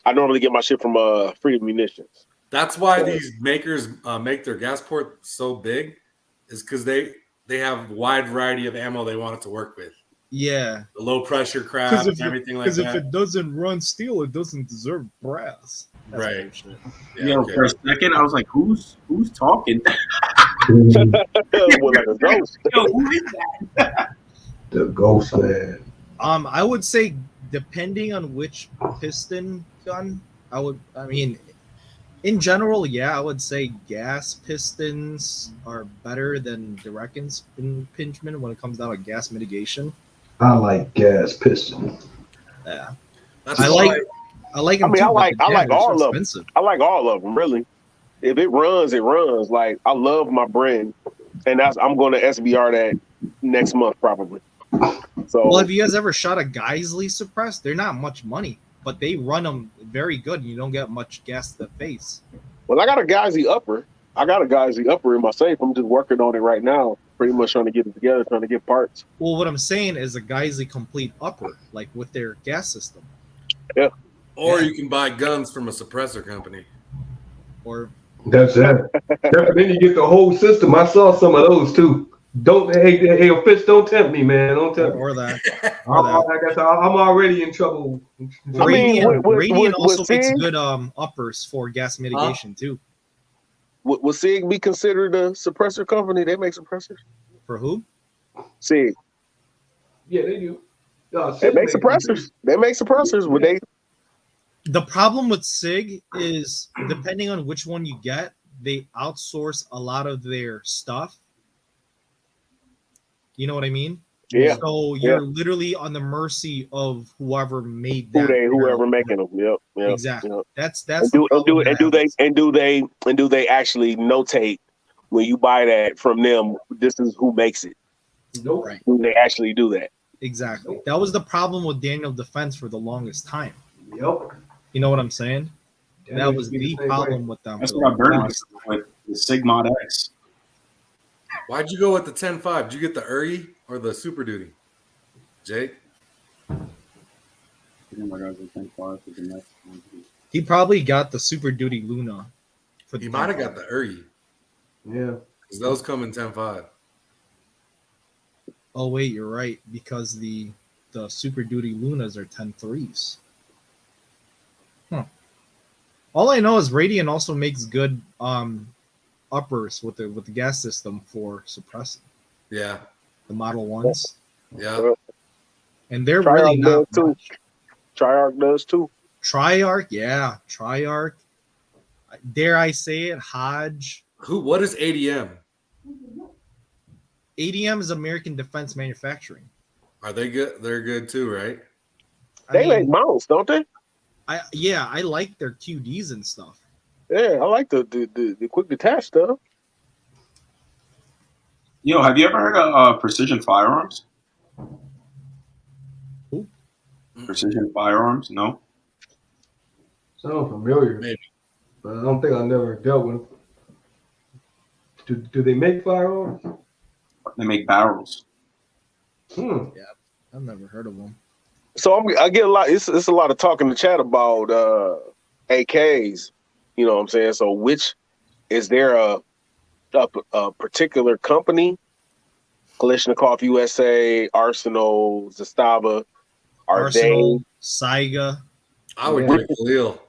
I normally get my shit from Freedom Munitions. That's why these makers make their gas port so big, is because they have a wide variety of ammo they want it to work with. Yeah. The low pressure crap and everything like that. Because if it doesn't run steel, it doesn't deserve brass. That's right. bullshit. Yeah, okay. For a second, I was like, who's talking? Like a ghost. Yo, who is that? The ghost man. I would say, depending on which piston gun, in general, yeah, I would say gas pistons are better than direct impingement when it comes down to gas mitigation. I like gas pistons. Yeah, That's I like them. I like all of them. Expensive. I like all of them, really. If it runs, it runs. Like, I love my Bren, and I'm going to SBR that next month probably. So, well, have you guys ever shot a Geisley suppressed? They're not much money, but they run them very good. And you don't get much gas to the face. Well, I got a Geisley upper. In my safe. I'm just working on it right now. Pretty much trying to get it together, trying to get parts. Well, what I'm saying is a Geisley complete upper, like with their gas system. Yeah. Or you can buy guns from a suppressor company. Or that's it. Then you get the whole system. I saw some of those too. Hey, Fitz, don't tempt me, man. Don't tempt me. Or that. I'm already in trouble. Radiant also makes good uppers for gas mitigation too. Would SIG be considered a suppressor company? They make suppressors. For who? SIG. Yeah, they do. They make suppressors. They make suppressors. Would they? The problem with SIG is, depending on which one you get, they outsource a lot of their stuff. You know what I mean? Yeah. So you're literally on the mercy of whoever made that. Whoever making them. Yep. Exactly. Yep. That's And the do problem. they actually notate when you buy that from them? This is who makes it. Nope. Right. Do they actually do that? Exactly. That was the problem with Daniel Defense for the longest time. Yep. You know what I'm saying? That was used to be the same problem way. with them. That's for what I the burned longest myself with the Sigma X. Why'd you go with the 10.5? Did you get the Uri or the Super Duty? Jake? He probably got the Super Duty Luna. He might have got the Uri. Yeah. Because those come in 10.5. Oh wait, you're right, because the Super Duty Lunas are 10.3s. Huh. All I know is Radiant also makes good uppers with the gas system for suppressing. Yeah. The Model 1s. Yeah. And they're Triarch really not does too. much. Triarch does too. Triarch, yeah. Triarch. Dare I say it, Hodge. What is ADM? ADM is American Defense Manufacturing. Are they good? They're good too, right? They make mounts, don't they? I like their QDs and stuff. Yeah, I like the quick detach stuff. Yo, have you ever heard of Precision Firearms? Who? Precision Firearms? No. Sounds familiar. Maybe. But I don't think I never dealt with them. Do they make firearms? They make barrels. Hmm. Yeah, I've never heard of them. So I get a lot. It's a lot of talk in the chat about AKs. You know what I'm saying? So which is there a particular company? Kalashnikov USA, Arsenal, Zastava. Arsenal, Saiga. I would get a Khalil.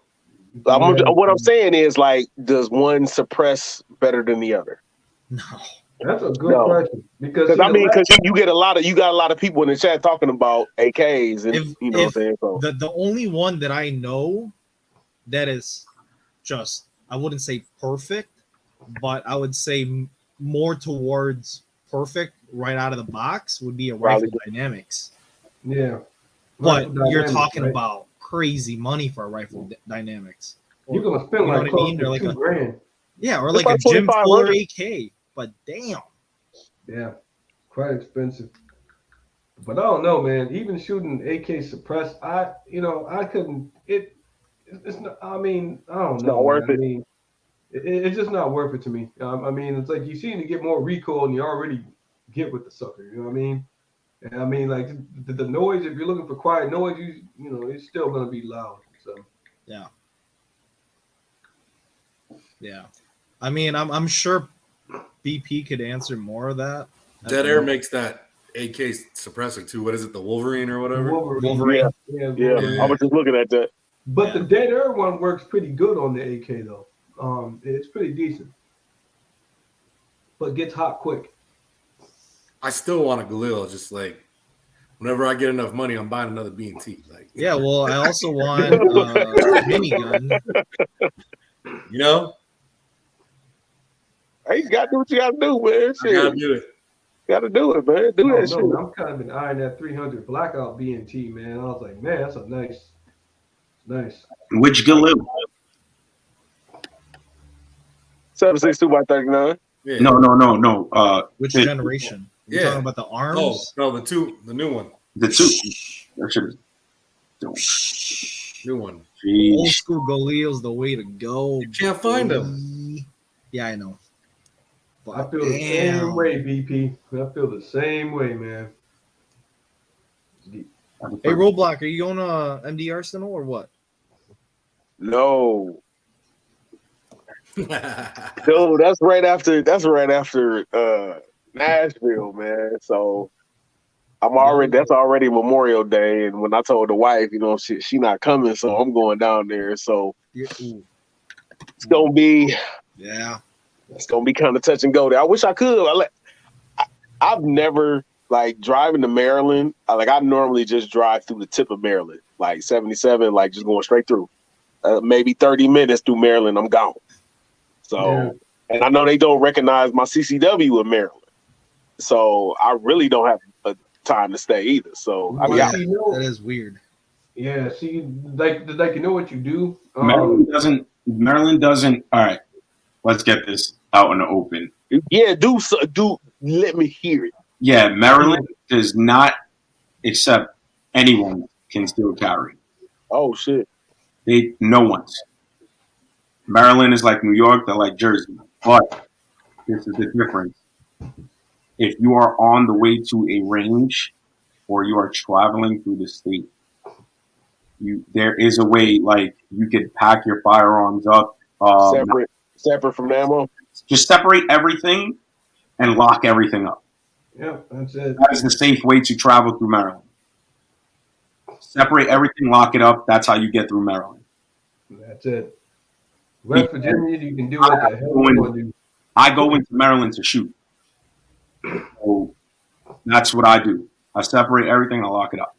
What I'm saying is, like, does one suppress better than the other? No. That's a good question because you got a lot of people in the chat talking about AKs, and you know what I'm saying. So the only one that I know that is just, I wouldn't say perfect, but I would say more towards perfect right out of the box would be a Rifle Dynamics. Yeah. But you're talking about crazy money for a Rifle Dynamics. You're gonna spend like close to like $2,000. Yeah, or like a Jim Fuller AK. But damn. Yeah, quite expensive. But I don't know, man. Even shooting AK suppressed, I couldn't. It's not. I mean, I don't know. It's not worth it. I mean, it's just not worth it to me. I mean, it's like you seem to get more recoil, and you already get with the sucker. You know what I mean? And I mean, like the noise. If you're looking for quiet noise, you know, it's still gonna be loud. So yeah. Yeah, I mean, I'm sure BP could answer more of that. Dead Air makes that AK suppressor too. What is it, the Wolverine or whatever? Wolverine. Yeah. I was just looking at that. But the Dead Air one works pretty good on the AK though. It's pretty decent, but gets hot quick. I still want a Galil. Just like whenever I get enough money, I'm buying another B&T. Like, yeah. Well, I also want a minigun. You know. Hey, you gotta do what you gotta do, man. Shit. I gotta do it. Gotta do it, man. Do that shit. I'm kind of been eyeing that 300 Blackout B&T, man. I was like, man, that's a nice. Which Galil? 7.62x39. Yeah. No. Which generation? You're talking about the arms? Oh, no, the new one. The two. That should New one. Jeez. Old school Galil's the way to go. You can't find them. Yeah, I know. But I feel the same way, BP. I feel the same way, man. Hey, Roadblock, are you going to MD Arsenal or what? No. No, that's right after Nashville, man. So that's already Memorial Day, and when I told the wife, you know, she not coming, so I'm going down there. So it's gonna be it's gonna be kind of touch and go there. I wish I could. I've never driving to Maryland. I normally just drive through the tip of Maryland, like 77, like just going straight through. Maybe 30 minutes through Maryland, I'm gone. So, and I know they don't recognize my CCW in Maryland. So I really don't have time to stay either. So I mean, Well, see, That is weird. yeah, see, like you know what you do. Maryland doesn't. All right, let's get this out in the open. yeah, do let me hear it. Yeah, Maryland does not accept anyone can still carry. Oh shit. No one's. Maryland is like New York, they're like Jersey. But this is the difference. If you are on the way to a range or you are traveling through the state, there is a way, like, you could pack your firearms up. Separate from the ammo. Just separate everything and lock everything up. Yeah, that's it. That is the safe way to travel through Maryland. Separate everything, lock it up. That's how you get through Maryland. That's it. West Virginia, you can do what the hell you want to do. I go into Maryland to shoot. So that's what I do. I separate everything, I lock it up.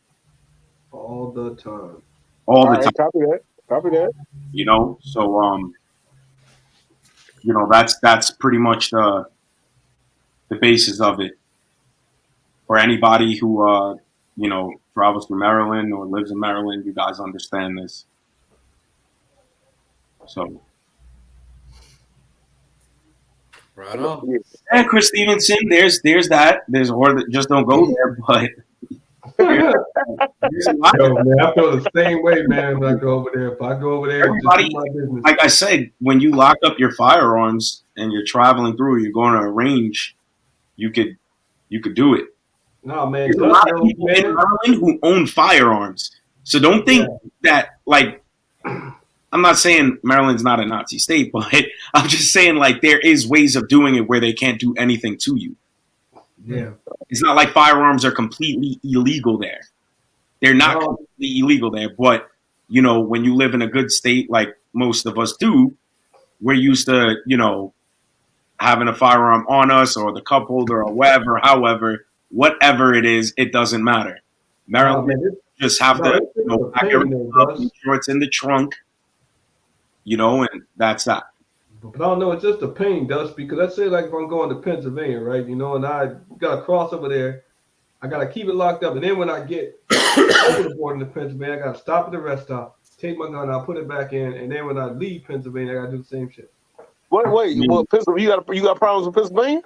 All the time. All the time. Copy that. You know, so you know, that's pretty much the basis of it. For anybody who you know, travels through Maryland or lives in Maryland, you guys understand this. So Right on. and Chris Stevenson, there's that. There's a word that just don't go there, but there's a lot. Yo, man, I feel the same way, man, when I go over there. If I go over there, Everybody, just do my business. like I said, when you lock up your firearms and you're traveling through, you're going to a range, you could do it. No, man. There's a lot of people in Maryland who own firearms, so don't think that, like, I'm not saying Maryland's not a Nazi state, but I'm just saying, like, there is ways of doing it where they can't do anything to you. Yeah. It's not like firearms are completely illegal there. They're not completely illegal there, but, you know, when you live in a good state like most of us do, we're used to, you know, having a firearm on us or the cup holder or whatever it is, it doesn't matter. Maryland just have to, you know, pack everything up, make sure it's in the trunk, you know, and that's that. But I don't know, it's just a pain, Dust, because let's say, like, if I'm going to Pennsylvania, right, you know, and I got to cross over there, I got to keep it locked up. And then when I get over the border to Pennsylvania, I got to stop at the rest stop, take my gun out, put it back in. And then when I leave Pennsylvania, I got to do the same shit. Wait, Pennsylvania, you got problems with Pennsylvania?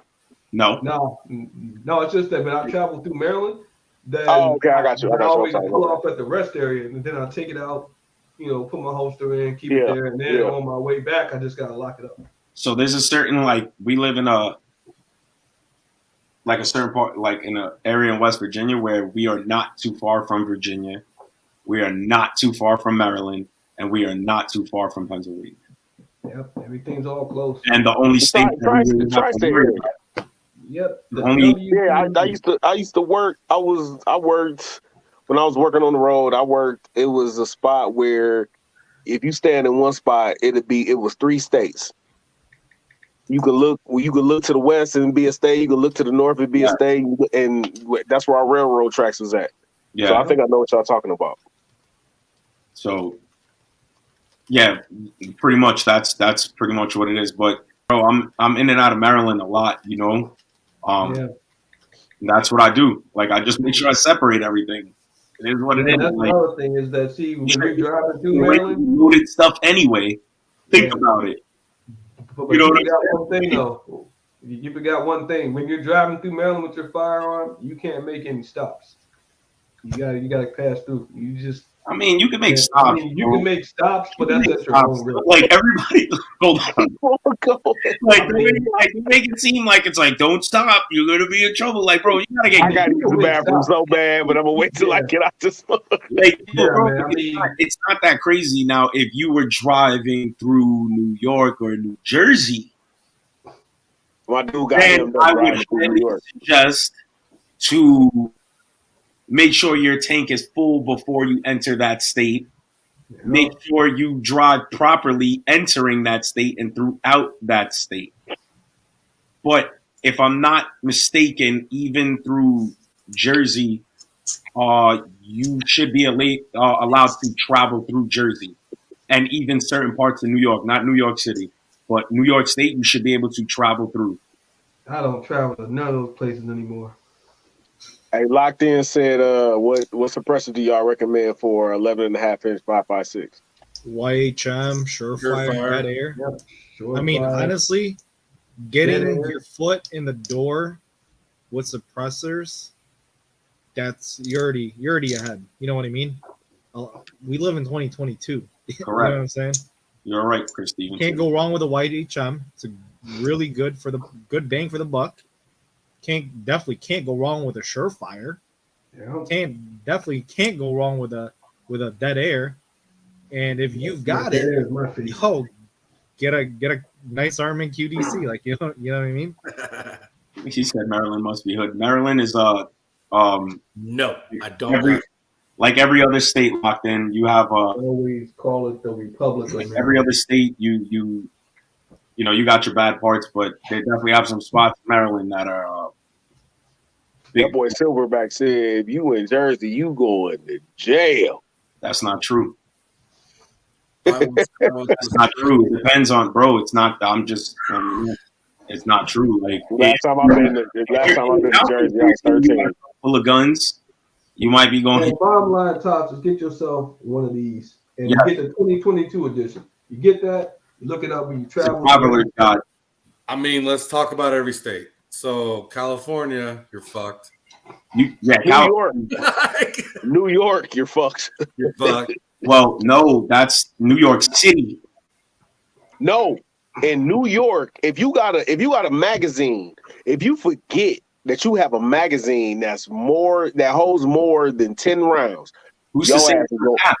No, it's just that when I travel through Maryland, then okay, I got you. I always pull off at the rest area, and then I'll take it out, you know, put my holster in, keep it there, and then on my way back, I just got to lock it up. So there's a certain, like, we live in a certain part, like in an area in West Virginia where we are not too far from Virginia, we are not too far from Maryland, and we are not too far from Pennsylvania. Yep, everything's all close. And the only state that tri-state area. Yep. I used to work. I worked when I was working on the road. It was a spot where if you stand in one spot, it was 3 states. You could look to the west and be a state. You could look to the north and be a state, and that's where our railroad tracks was at. Yeah. So I think I know what y'all talking about. So, yeah, pretty much that's pretty much what it is. But bro, I'm in and out of Maryland a lot, you know. That's what I do. Like, I just make sure I separate everything. It is what it is. That's like, another thing is that, see, when you're driving through Maryland, loaded stuff anyway. Think about it. But you know what you forgot one thing though. You forgot one thing. When you're driving through Maryland with your firearm, you can't make any stops. You gotta pass through. I mean, you can make stops. You can make stops, but that's at your own risk. Like, everybody, hold on. Like, they make it seem like it's like, don't stop. You're gonna be in trouble. Like, bro, you gotta get. I gotta use the bathroom so bad, but I'm gonna wait till I get out this. Like, bro, man, it's not that crazy. Now, if you were driving through New York or New Jersey, my dude got then him I would highly suggest to make sure your tank is full before you enter that state. Yeah. Make sure you drive properly entering that state and throughout that state. But if I'm not mistaken, even through Jersey, you should be allowed to travel through Jersey and even certain parts of New York, not New York City, but New York State, you should be able to travel through. I don't travel to none of those places anymore. Hey, Locked In said, what suppressor do y'all recommend for 11.5-inch 5.56? YHM, Surefire, Surefire. Dead Air. Yep. Sure. I mean, honestly, getting Dead Air. your foot in the door with suppressors, that's you're already ahead. You know what I mean? We live in 2022. You know what Correct. I'm saying? You're right, Chris Stevens. Can't go wrong with a YHM. It's a really good bang for the buck. Definitely can't go wrong with a Surefire. Yeah. Definitely can't go wrong with a Dead Air. And if you've got Dead it, Air is my favorite. yo, get a nice arm in QDC. Like you know what I mean? He said Maryland must be hood. Maryland is No, I don't. like every other state Locked In. You have Always call it the Republic of like Maryland. every other state. You got your bad parts, but they definitely have some spots in Maryland that are big. That boy Silverback said, if you in Jersey, you going to jail. That's not true. That's That's not true. It depends on, bro. It's not. It's not true. Like Last time I've been to Jersey, I was 13. Full of guns. You might be going. And bottom line, Tops, is get yourself one of these and Yeah. get the 2022 edition. You get that, you look it up when you travel. Traveler's Guide. I mean, let's talk about every state. So California, you're fucked. New York, you're fucked. You're fucked. Well, no, that's New York City. No, in New York, if you got a magazine, if you forget that you have a magazine that holds more than 10 rounds, Who's to say it's not capped?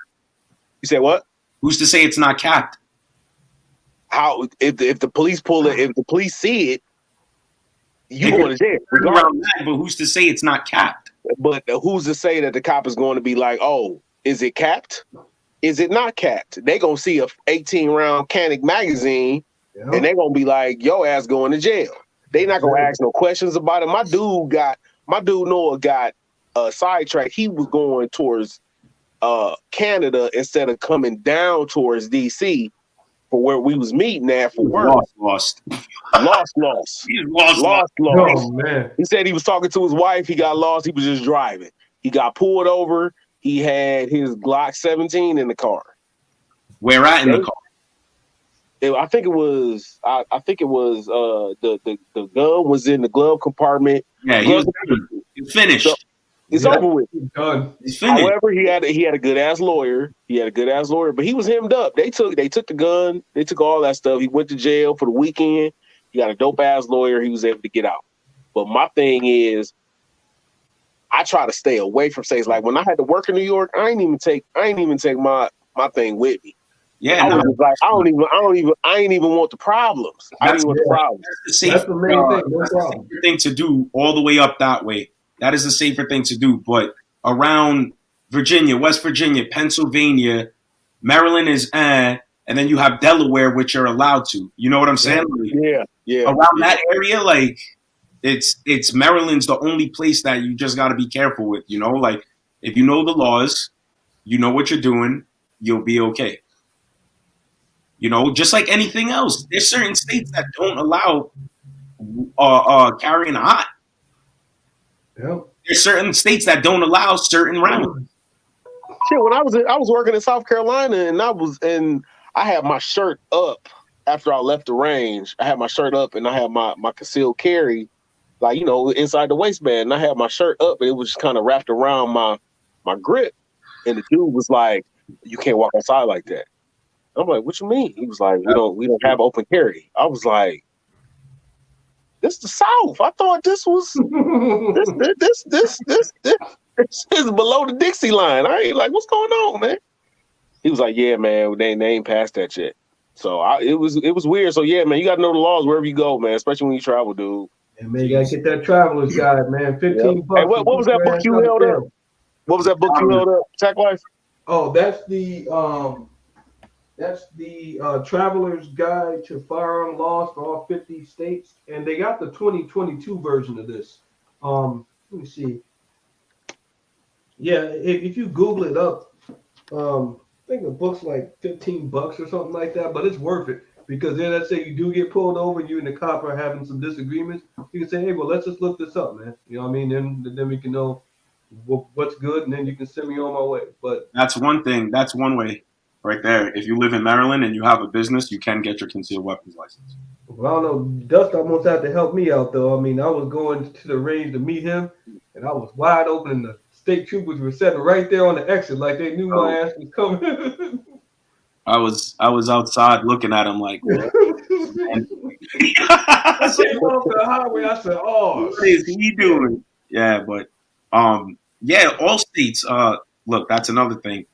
You say what? Who's to say it's not capped? How if the police pull it, if the police see it, you going to jail. But who's to say it's not capped? But who's to say that the cop is going to be like, oh, is it capped? Is it not capped? They gonna see a 18-round Canic magazine, and they gonna be like, "Yo, ass going to jail." They not gonna ask no questions about it. My dude Noah got sidetracked. He was going towards Canada instead of coming down towards DC for where we was meeting at for work. Lost. He's lost. Oh, man. He said he was talking to his wife. He got lost. He was just driving. He got pulled over. He had his Glock 17 in the car. Where at in the car? I think it was. The gun was in the glove compartment. Yeah, he was finished. So it's over with. Done. He's finished. However, he had a good ass lawyer. But he was hemmed up. They took the gun. They took all that stuff. He went to jail for the weekend. He got a dope ass lawyer. He was able to get out. But my thing is, I try to stay away from states. Like when I had to work in New York, I ain't even take my thing with me. Yeah, I was like, I ain't even want the problems. I didn't want the problems. That's the safer thing to do all the way up that way. That is the safer thing to do. But around Virginia, West Virginia, Pennsylvania, Maryland is and then you have Delaware, which you're allowed to. You know what I'm saying? Yeah. Around that area, like it's Maryland's the only place that you just got to be careful with. You know, like if you know the laws, you know what you're doing, you'll be okay. You know, just like anything else, there's certain states that don't allow carrying a hot. Yep. There's certain states that don't allow certain rounds. Shit, when I was working in South Carolina, and I had my shirt up after I left the range. I had my shirt up, and I had my concealed carry, like, you know, inside the waistband. And I had my shirt up, and it was just kind of wrapped around my grip. And the dude was like, "You can't walk outside like that." I'm like, "What you mean?" He was like, "We don't have open carry." I was like, "This is the South. I thought this was this is below the Dixie line." I ain't like, "What's going on, man?" He was like, "Yeah, man, they ain't past that yet." So it was weird. So yeah, man, you gotta know the laws wherever you go, man, especially when you travel, dude. And man, you gotta get that traveler's guide, man. $15. Hey, what was that book you held up? What was that book you held up? Tech Life? Oh, that's the Traveler's Guide to Firearm Laws for all 50 states, and they got the 2022 version of this. Let me see. Yeah, if you Google it up, I think the book's like $15 or something like that, but it's worth it. Because then let's say you do get pulled over and you and the cop are having some disagreements, you can say, hey, well, let's just look this up, man. You know what I mean? Then we can know what's good, and then you can send me on my way. But That's one thing. That's one way right there. If you live in Maryland and you have a business, you can get your concealed weapons license. well, I don't know. Dust almost had to help me out, though. I mean, I was going to the range to meet him, and I was wide open, and the state troopers were sitting right there on the exit, like they knew my ass was coming. I was outside looking at him like, what? I came off the highway. I said, "Oh, What is he doing?" Yeah, but yeah, all states. Look, that's another thing.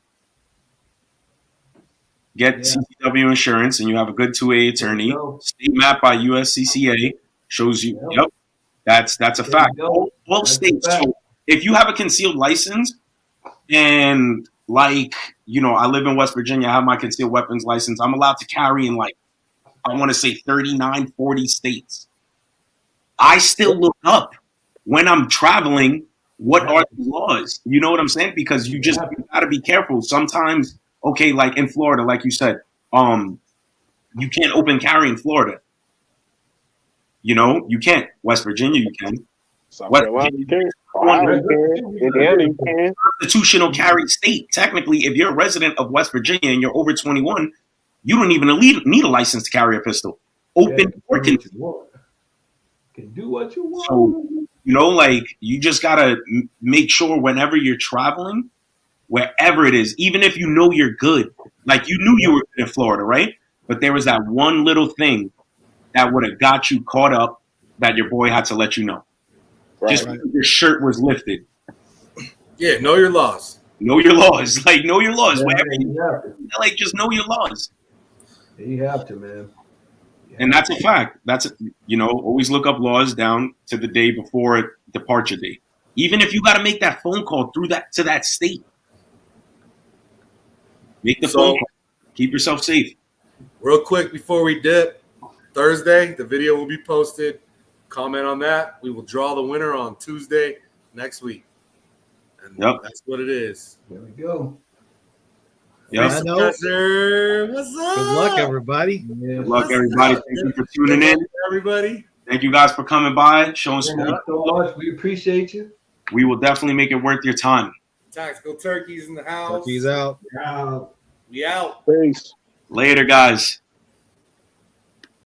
Get CCW insurance, and you have a good 2A attorney. State map by USCCA shows you. Yep, that's a fact. All states. So if you have a concealed license, and like I live in West Virginia, I have my concealed weapons license. I'm allowed to carry in like I want to say 39, 40 states. I still look up when I'm traveling. What are the laws? You know what I'm saying? Because you got to be careful. Sometimes, okay, like in Florida, like you said, you can't open carry in Florida. You can't. West Virginia, you can. South Carolina, you can. Ohio, you can. Indiana, you can. Constitutional carry state. Technically, if you're a resident of West Virginia and you're over 21, you don't even need a license to carry a pistol. Open or can do what you want. So, like you just gotta make sure whenever you're traveling, wherever it is, even if you're good, like you knew you were in Florida, right? But there was that one little thing that would have got you caught up that your boy had to let you know. Just because your shirt was lifted. Yeah, know your laws. Know your laws. Like, know your laws. Wherever like, just know your laws. You have to, man. And that's a fact. That's, always look up laws down to the day before departure date. Even if you got to make that phone call to that state. Make the phone call. Keep yourself safe. Real quick before we dip, Thursday, the video will be posted. Comment on that. We will draw the winner on Tuesday next week. And that's what it is. There we go. Yep. What's up? Good luck, everybody. Good luck, everybody. Thank you for tuning in. Everybody. Thank you guys for coming by, showing support. So much. We appreciate you. We will definitely make it worth your time. Tactical Turkeys in the house. Turkeys out. We out. Peace. Later, guys.